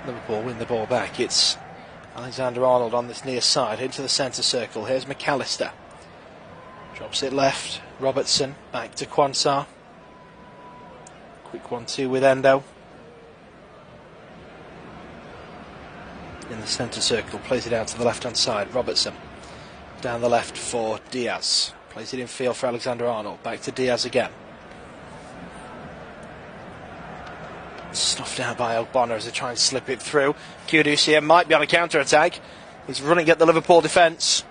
Liverpool win the ball back. It's Alexander-Arnold on this near side into the centre circle. Here's McAllister. Drops it left. Robertson back to Quansah. Quick 1-2 with Endo. In the centre circle, plays it out to the left-hand side. Robertson down the left for Diaz. Plays it in field for Alexander-Arnold. Back to Diaz again. Snuffed out by Ogbonna as they try and slip it through. Kudus here might be on a counter-attack. He's running at the Liverpool defence.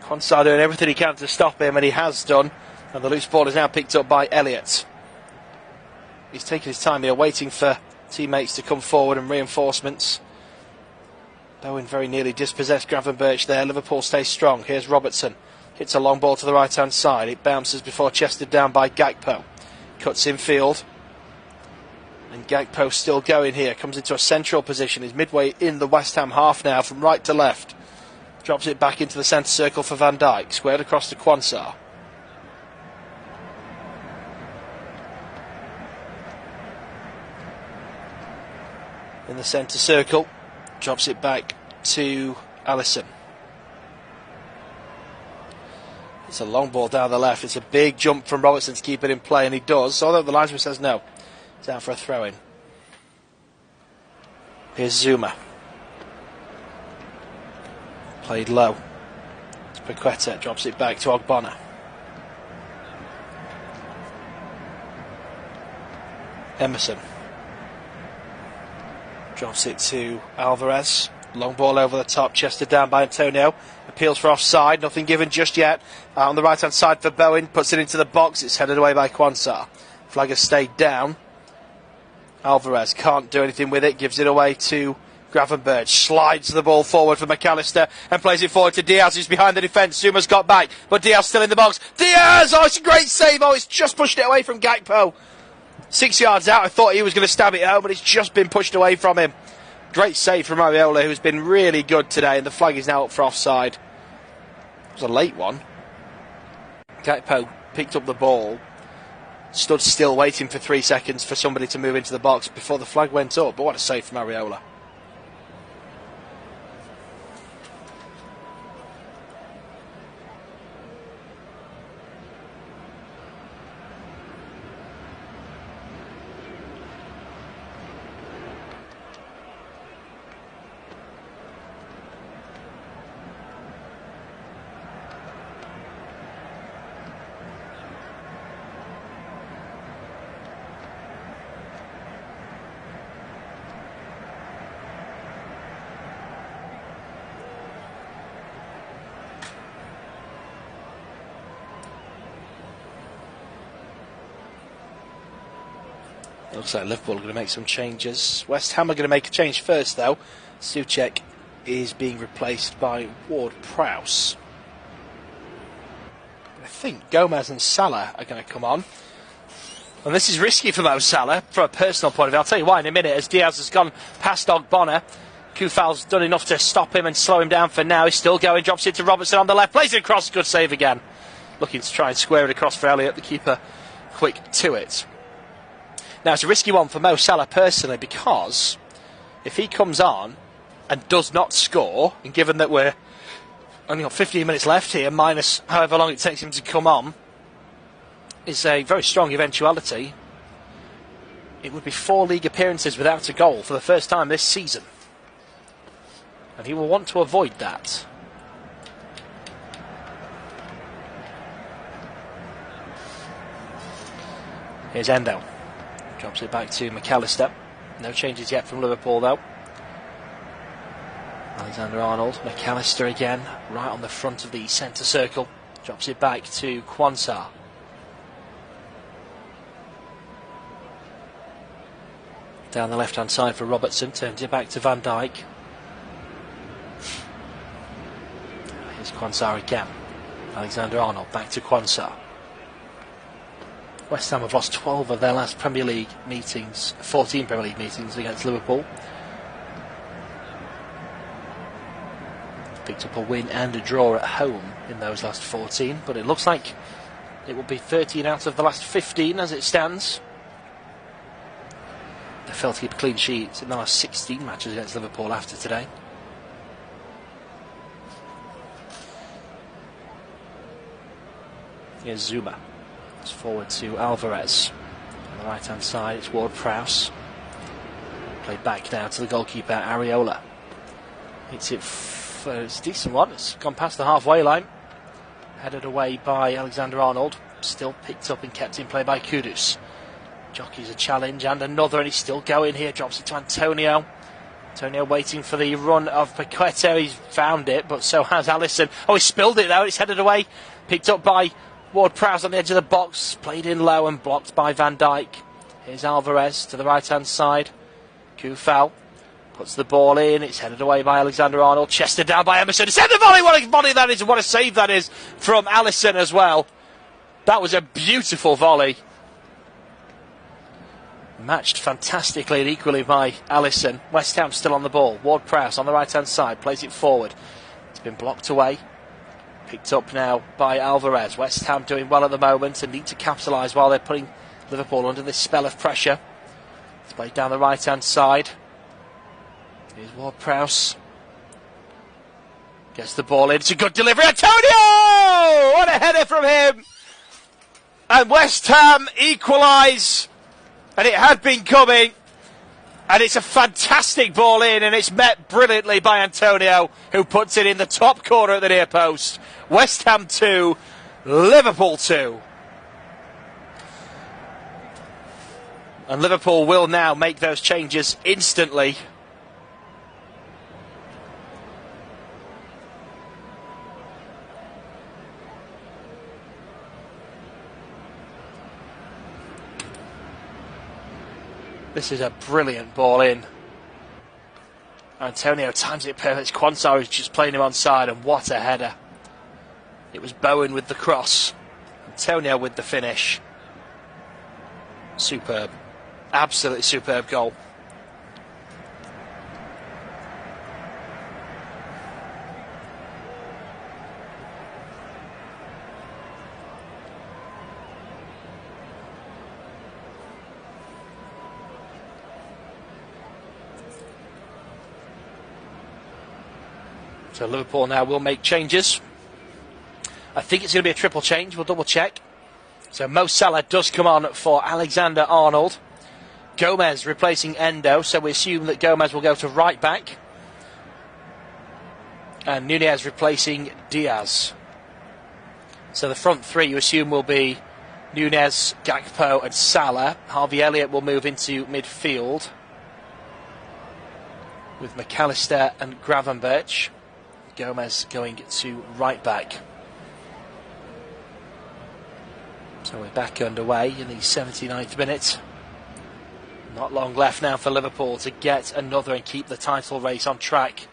Quansah doing everything he can to stop him, and he has done. And the loose ball is now picked up by Elliott. He's taking his time here, waiting for teammates to come forward and reinforcements. Bowen very nearly dispossessed Gravenberch there. Liverpool stays strong. Here's Robertson. Hits a long ball to the right-hand side. It bounces before chested down by Gakpo. Cuts in field. And Gakpo still going here. Comes into a central position. He's midway in the West Ham half now from right to left. Drops it back into the centre circle for Van Dijk. Squared across to Quansah. In the centre circle. Drops it back to Alisson. It's a long ball down the left. It's a big jump from Robertson to keep it in play, and he does, although the linesman says no. It's out for a throw-in. Here's Zuma. Played low. It's Paqueta, drops it back to Ogbonna. Emerson. Drops it to Alvarez. Long ball over the top, chested down by Antonio. Appeals for offside, nothing given just yet. On the right-hand side for Bowen, puts it into the box. It's headed away by Quansah. Flag has stayed down. Alvarez can't do anything with it, gives it away to Gravenberch. Slides the ball forward for McAllister and plays it forward to Diaz, who's behind the defence. Zuma's got back, but Diaz still in the box. Diaz! Oh, it's a great save. Oh, it's just pushed it away from Gakpo. 6 yards out, I thought he was going to stab it home, but it's just been pushed away from him. Great save from Areola, who's been really good today, and the flag is now up for offside. It was a late one. Gakpo picked up the ball, stood still waiting for 3 seconds for somebody to move into the box before the flag went up, but what a save from Areola. Looks like Liverpool are going to make some changes. West Ham are going to make a change first, though. Souček is being replaced by Ward-Prowse. I think Gomez and Salah are going to come on. And this is risky for Mo Salah, from a personal point of view. I'll tell you why in a minute, as Diaz has gone past Ogbonna. Koufal's done enough to stop him and slow him down for now. He's still going, drops it to Robertson on the left, plays it across, good save again. Looking to try and square it across for Elliott, the keeper quick to it. Now, it's a risky one for Mo Salah personally, because if he comes on and does not score, and given that we're only got 15 minutes left here, minus however long it takes him to come on, is a very strong eventuality. It would be 4 league appearances without a goal for the first time this season. And he will want to avoid that. Here's Endo. Drops it back to McAllister. No changes yet from Liverpool, though. Alexander-Arnold. McAllister again, right on the front of the centre circle. Drops it back to Quansah. Down the left-hand side for Robertson. Turns it back to Van Dijk. Here's Quansah again. Alexander-Arnold back to Quansah. West Ham have lost 12 of their last Premier League meetings, 14 Premier League meetings against Liverpool. Picked up a win and a draw at home in those last 14, but it looks like it will be 13 out of the last 15 as it stands. They failed to keep a clean sheet in the last 16 matches against Liverpool after today. Here's Zuma. It's forward to Alvarez. On the right hand side it's Ward-Prowse. Played back now to the goalkeeper Areola. It's a decent one. It's gone past the halfway line. Headed away by Alexander-Arnold. Still picked up and kept in play by Kudus. Jockeys a challenge and another, and he's still going here. Drops it to Antonio. Antonio waiting for the run of Paqueta. He's found it, but so has Alisson. Oh, he spilled it though. It's headed away. Picked up by Ward-Prowse on the edge of the box. Played in low and blocked by Van Dijk. Here's Alvarez to the right hand side. Koufal Puts the ball in, it's headed away by Alexander-Arnold, chested down by Emerson, it's the volley, what a volley that is, and what a save that is from Alisson as well. That was a beautiful volley. Matched fantastically and equally by Alisson. West Ham still on the ball. Ward-Prowse on the right-hand side, plays it forward. It's been blocked away. Picked up now by Alvarez. West Ham doing well at the moment and need to capitalise while they're putting Liverpool under this spell of pressure. It's played down the right-hand side. Here's Ward-Prowse. Gets the ball in. It's a good delivery. Antonio! What a header from him! And West Ham equalise. And it had been coming. And it's a fantastic ball in. And it's met brilliantly by Antonio, who puts it in the top corner at the near post. West Ham 2, Liverpool 2. And Liverpool will now make those changes instantly. This is a brilliant ball in. Antonio times it perfect. Quansah is just playing him onside, and what a header. It was Bowen with the cross. Antonio with the finish. Superb. Absolutely superb goal. So Liverpool now will make changes. I think it's going to be a triple change. We'll double check. So Mo Salah does come on for Alexander-Arnold. Gomez replacing Endo. So we assume that Gomez will go to right back. And Nunez replacing Diaz. So the front three you assume will be Nunez, Gakpo and Salah. Harvey Elliott will move into midfield with McAllister and Gravenberch. Gomez going to right back. So we're back underway in the 79th minute. Not long left now for Liverpool to get another and keep the title race on track.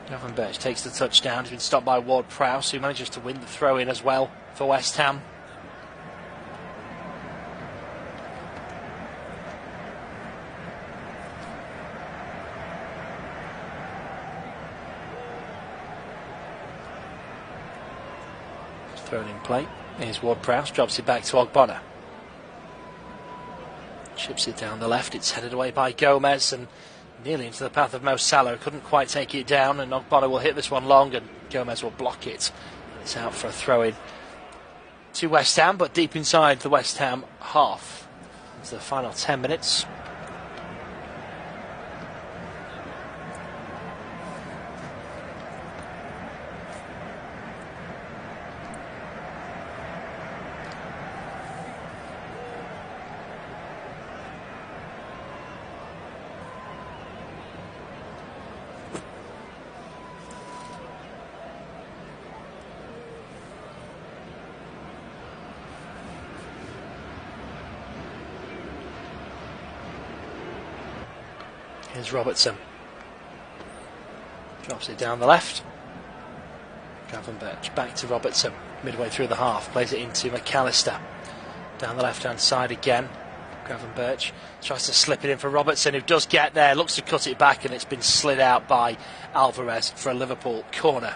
Gravenberch takes the touchdown. He's been stopped by Ward-Prowse, who manages to win the throw-in as well for West Ham. Thrown in play. Here's Ward-Prowse, drops it back to Ogbonna. Chips it down the left. It's headed away by Gomez and nearly into the path of Mo Salah. Couldn't quite take it down, and Ogbonna will hit this one long, and Gomez will block it. It's out for a throw-in to West Ham, but deep inside the West Ham half. It's the final 10 minutes. Here's Robertson. Drops it down the left. Gravenberch back to Robertson. Midway through the half. Plays it into McAllister. Down the left-hand side again. Gravenberch tries to slip it in for Robertson, who does get there. Looks to cut it back, and it's been slid out by Alvarez for a Liverpool corner.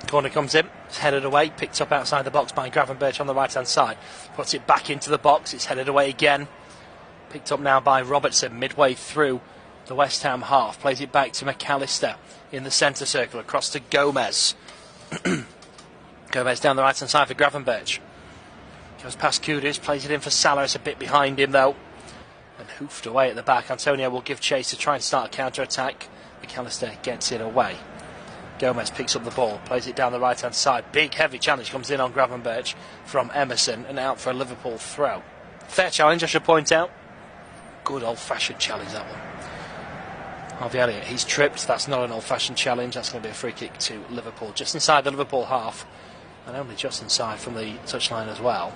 Corner comes in, it's headed away, picked up outside the box by Gravenberch on the right hand side. Puts it back into the box, it's headed away again. Picked up now by Robertson midway through the West Ham half. Plays it back to McAllister in the centre circle, across to Gomez. Gomez down the right hand side for Gravenberch. Goes past Kudus, plays it in for Salah, it's a bit behind him though. And Hoofed away at the back. Antonio will give chase to try and start a counter-attack. McAllister gets it away. Gomez picks up the ball, plays it down the right-hand side. Big, heavy challenge comes in on Gravenberch from Emerson and out for a Liverpool throw. Fair challenge, I should point out. Good old-fashioned challenge, that one. Harvey Elliott, he's tripped. That's not an old-fashioned challenge. That's going to be a free kick to Liverpool. Just inside the Liverpool half, and only just inside from the touchline as well.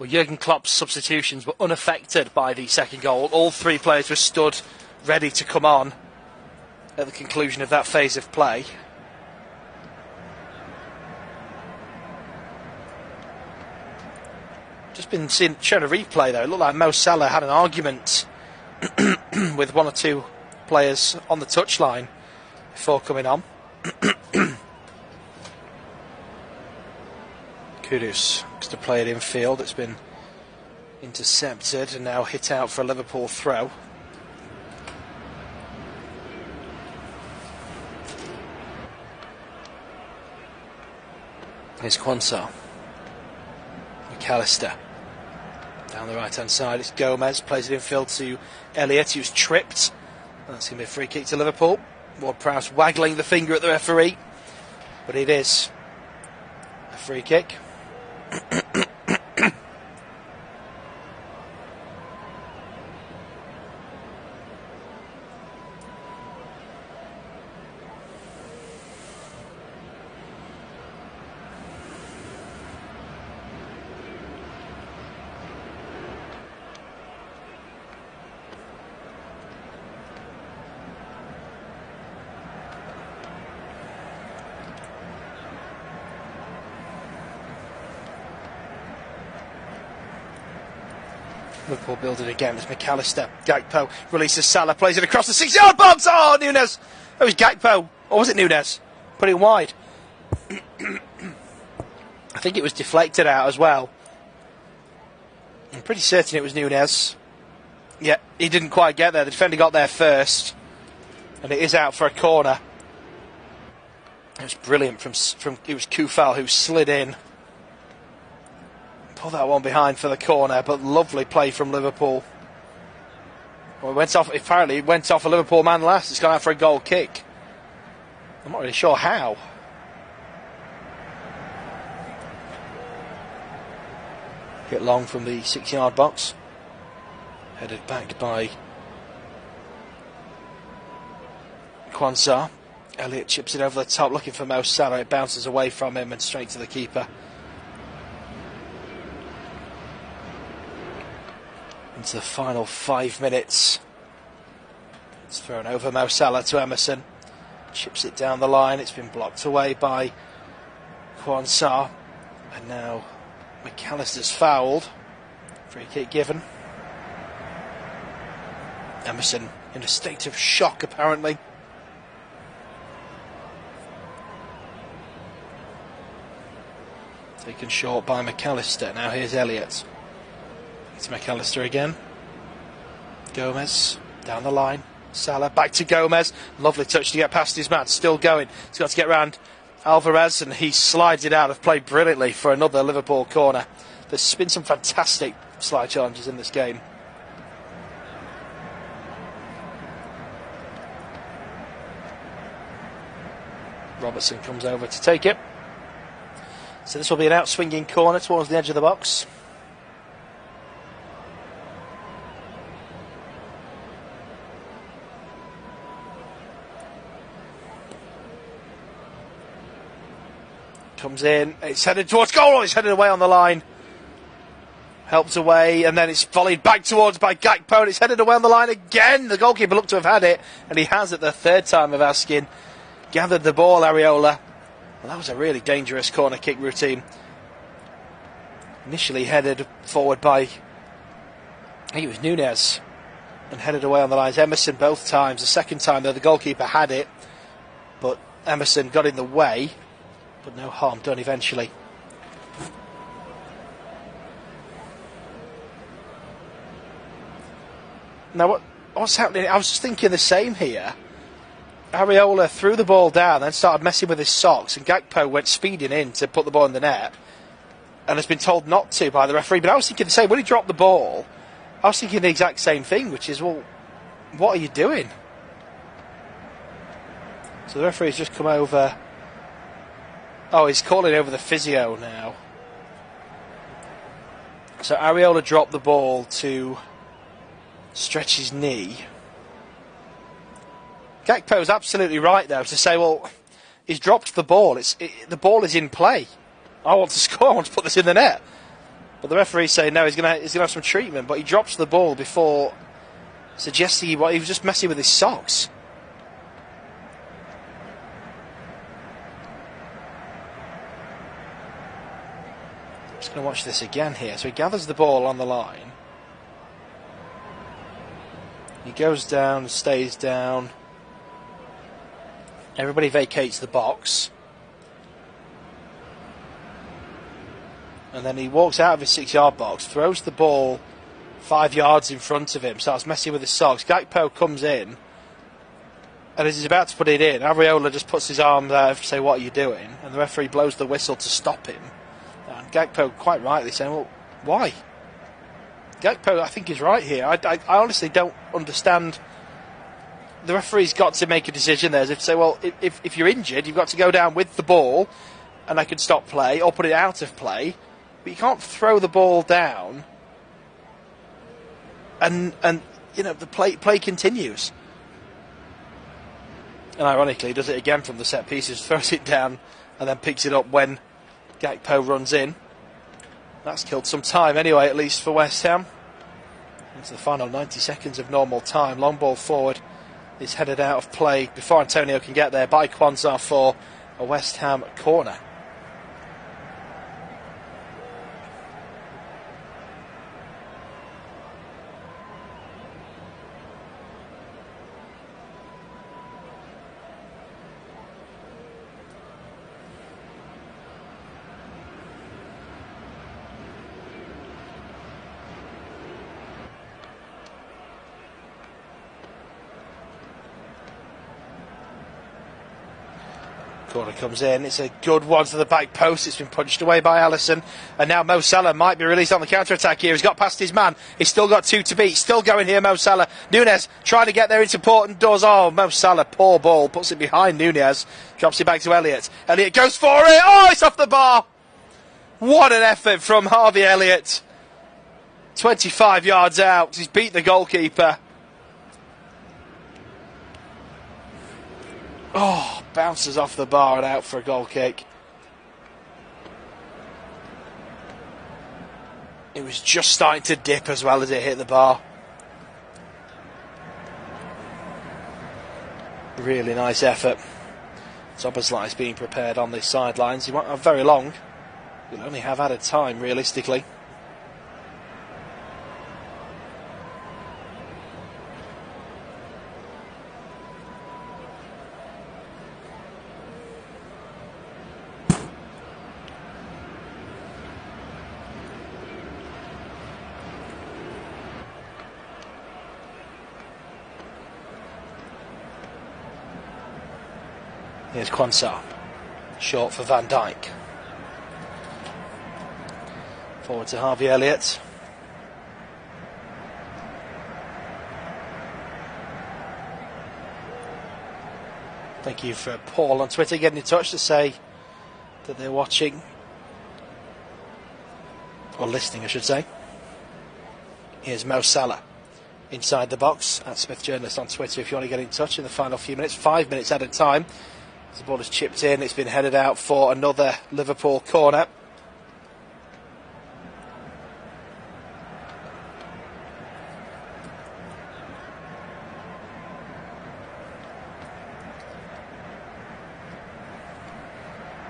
Well, Jurgen Klopp's substitutions were unaffected by the second goal. All three players were stood ready to come on at the conclusion of that phase of play. Just been shown a replay though. It looked like Mo Salah had an argument with one or two players on the touchline before coming on. Kudus looks to play it infield. It's been intercepted and now hit out for a Liverpool throw. Here's Quansah. McAllister. Down the right hand side, it's Gomez. Plays it infield to Elliott, who's tripped. That's going to be a free kick to Liverpool. Ward-Prowse waggling the finger at the referee. But it is a free kick. Liverpool build it again. It's McAllister. Gakpo releases Salah, plays it across the 6-yard box. Oh, Nunes! That was Gakpo. Or was it Nunes? Put it wide. I think it was deflected out as well. I'm pretty certain it was Nunes. Yeah, he didn't quite get there. The defender got there first. And it is out for a corner. It was brilliant from it was Kufal who slid in. Pull that one behind for the corner, but lovely play from Liverpool. Well, it went off. Apparently, it went off a Liverpool man last. It's gone out for a goal kick. I'm not really sure how. Hit long from the 6-yard box. Headed back by Quansah. Elliott chips it over the top, looking for Mo Salah. It bounces away from him and straight to the keeper. Into the final 5 minutes. It's thrown over Mo Salah to Emerson. Chips it down the line. It's been blocked away by Quansah. And now McAllister's fouled. Free kick given. Emerson in a state of shock apparently. Taken short by McAllister. Now here's Elliott. It's McAllister again. Gomez down the line. Salah back to Gomez. Lovely touch to get past his man. Still going. He's got to get round Alvarez and he slides it out. Have played brilliantly for another Liverpool corner. There's been some fantastic slide challenges in this game. Robertson comes over to take it. So this will be an out-swinging corner towards the edge of the box. Comes in, it's headed towards goal, it's headed away on the line. Helped away, and then it's volleyed back towards by Gakpo, and it's headed away on the line again. The goalkeeper looked to have had it, and he has it the third time of asking. Gathered the ball, Areola. Well, that was a really dangerous corner kick routine. Initially headed forward by, I think it was Nunes, and headed away on the lines. Emerson both times. The second time, though, the goalkeeper had it, but Emerson got in the way. But no harm done eventually. Now what's happening? I was just thinking the same here. Areola threw the ball down, then started messing with his socks, and Gakpo went speeding in to put the ball in the net. and has been told not to by the referee. But I was thinking the same. When he dropped the ball, I was thinking the exact same thing, which is, well, what are you doing? So the referee's just come over. Oh, he's calling over the physio now. So Areola dropped the ball to stretch his knee. Gakpo's absolutely right, though, to say, well, he's dropped the ball. The ball is in play. I want to score. I want to put this in the net. But the referee's saying, no, he's going to have some treatment. But he drops the ball before suggesting he was just messing with his socks. I'm just going to watch this again here. So he gathers the ball on the line. He goes down, stays down. Everybody vacates the box. And then he walks out of his 6-yard box, throws the ball 5 yards in front of him, starts messing with his socks. Gakpo comes in, and as he's about to put it in, Areola just puts his arm there to say, what are you doing? And the referee blows the whistle to stop him. And Gakpo, quite rightly, saying, well, why? Gakpo, I think, is right here. I honestly don't understand. The referee's got to make a decision there, as if to say, well, if you're injured, you've got to go down with the ball, and I can stop play, or put it out of play. But you can't throw the ball down and you know, the play continues. And ironically, he does it again from the set pieces, throws it down and then picks it up when Gakpo runs in. That's killed some time anyway, at least for West Ham. Into the final 90 seconds of normal time. Long ball forward is headed out of play before Antonio can get there by Quansah for a West Ham corner. Corner comes in, it's a good one to the back post, it's been punched away by Alisson, and now Mo Salah might be released on the counter-attack here. He's got past his man, he's still got 2 to beat, still going here, Mo Salah. Nunez trying to get there into Port and does. Oh, Mo Salah, poor ball, puts it behind Nunez, drops it back to Elliott. Elliott goes for it, oh, it's off the bar! What an effort from Harvey Elliott. 25 yards out, he's beat the goalkeeper. Oh, bounces off the bar and out for a goal kick. It was just starting to dip as well as it hit the bar. Really nice effort. Szoboszlai is being prepared on the sidelines. He won't have very long. He'll only have added time, realistically. Here's Quansah, short for Van Dijk. Forward to Harvey Elliott. Thank you for Paul on Twitter getting in touch to say that they're watching, or listening I should say. Here's Mo Salah inside the box, at Smith Journalist on Twitter if you want to get in touch in the final few minutes. 5 minutes added time. As the ball is chipped in, it's been headed out for another Liverpool corner.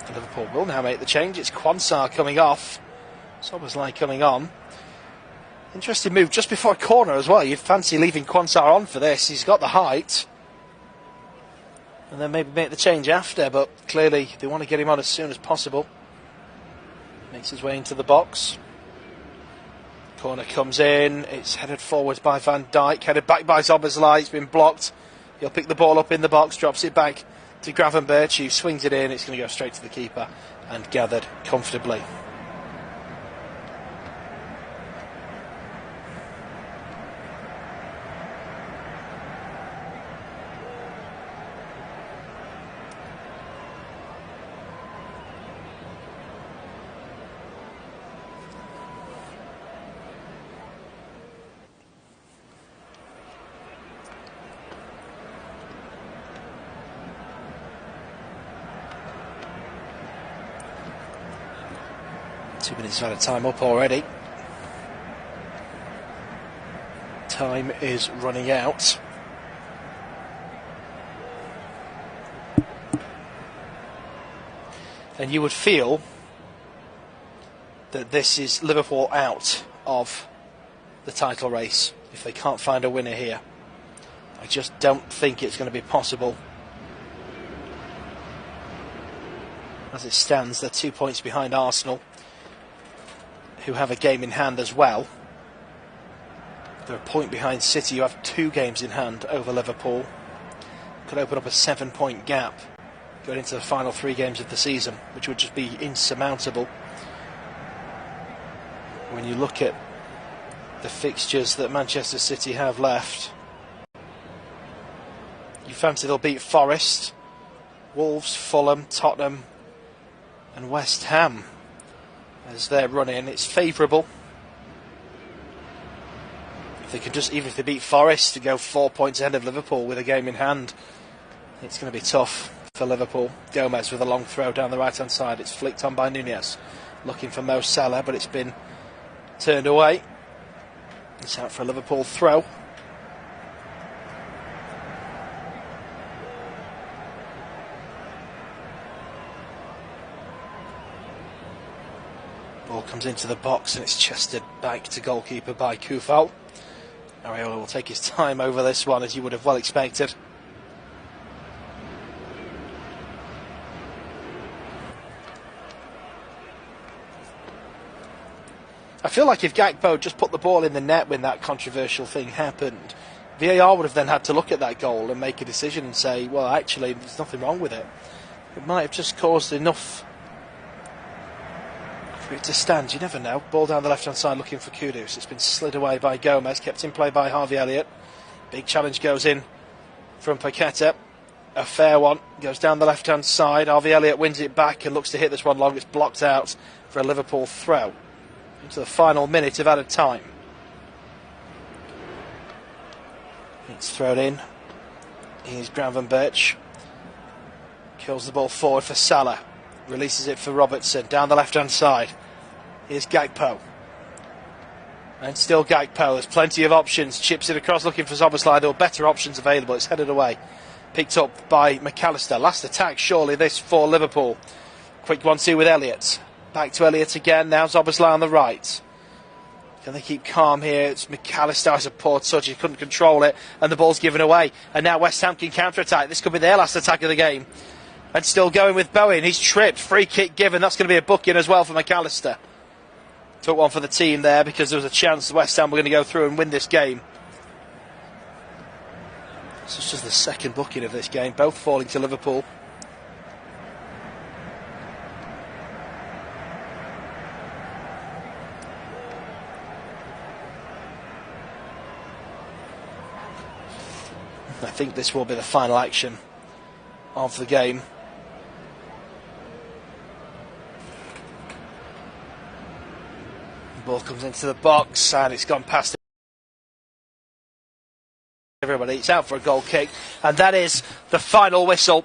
Liverpool will now make the change. It's Quansah coming off. Szoboszlai coming on. Interesting move just before a corner as well. You'd fancy leaving Quansah on for this. He's got the height. And then maybe make the change after, but clearly they want to get him on as soon as possible. Makes his way into the box. Corner comes in. It's headed forwards by Van Dijk. Headed back by Szoboszlai. It's been blocked. He'll pick the ball up in the box. Drops it back to Gravenberch, who swings it in. It's going to go straight to the keeper and gathered comfortably. 2 minutes out of time up already. Time is running out. And you would feel that this is Liverpool out of the title race if they can't find a winner here. I just don't think it's going to be possible. As it stands, they're 2 points behind Arsenal, who have a game in hand as well. They're a point behind City, who have 2 games in hand over Liverpool. Could open up a 7-point gap going into the final 3 games of the season, which would just be insurmountable. When you look at the fixtures that Manchester City have left, you fancy they'll beat Forest, Wolves, Fulham, Tottenham and West Ham as they're running. It's favourable. If they can just, even if they beat Forest, to go 4 points ahead of Liverpool with a game in hand, it's going to be tough for Liverpool. Gomez with a long throw down the right hand side. It's flicked on by Nunez, looking for Mo Salah, but it's been turned away. It's out for a Liverpool throw. Ball comes into the box and it's chested back to goalkeeper by Kufal. Areola will take his time over this one, as you would have well expected. I feel like if Gakpo just put the ball in the net when that controversial thing happened, VAR would have then had to look at that goal and make a decision and say, well, actually, there's nothing wrong with it. It might have just caused enough for it to stand. You never know. Ball down the left-hand side looking for Kudus. It's been slid away by Gomez, kept in play by Harvey Elliott. Big challenge goes in from Paqueta. A fair one. Goes down the left-hand side. Harvey Elliott wins it back and looks to hit this one long. It's blocked out for a Liverpool throw. Into the final minute of added time. It's thrown in. Here's Gravenberch. Kills the ball forward for Salah. Releases it for Robertson. Down the left-hand side. Here's Gakpo. And still Gakpo. There's plenty of options. Chips it across looking for Szoboszlai. There were better options available. It's headed away. Picked up by McAllister. Last attack surely this for Liverpool. Quick 1-2 with Elliott. Back to Elliott again. Now Szoboszlai on the right. Can they keep calm here? It's McAllister. It's a poor touch. He couldn't control it. And the ball's given away. And now West Ham can counter-attack. This could be their last attack of the game. And still going with Bowen. He's tripped. Free kick given. That's going to be a booking as well for McAllister. Took one for the team there because there was a chance West Ham were going to go through and win this game. This is just the second booking of this game. Both falling to Liverpool. I think this will be the final action of the game. The ball comes into the box and it's gone past everybody. It's out for a goal kick, and that is the final whistle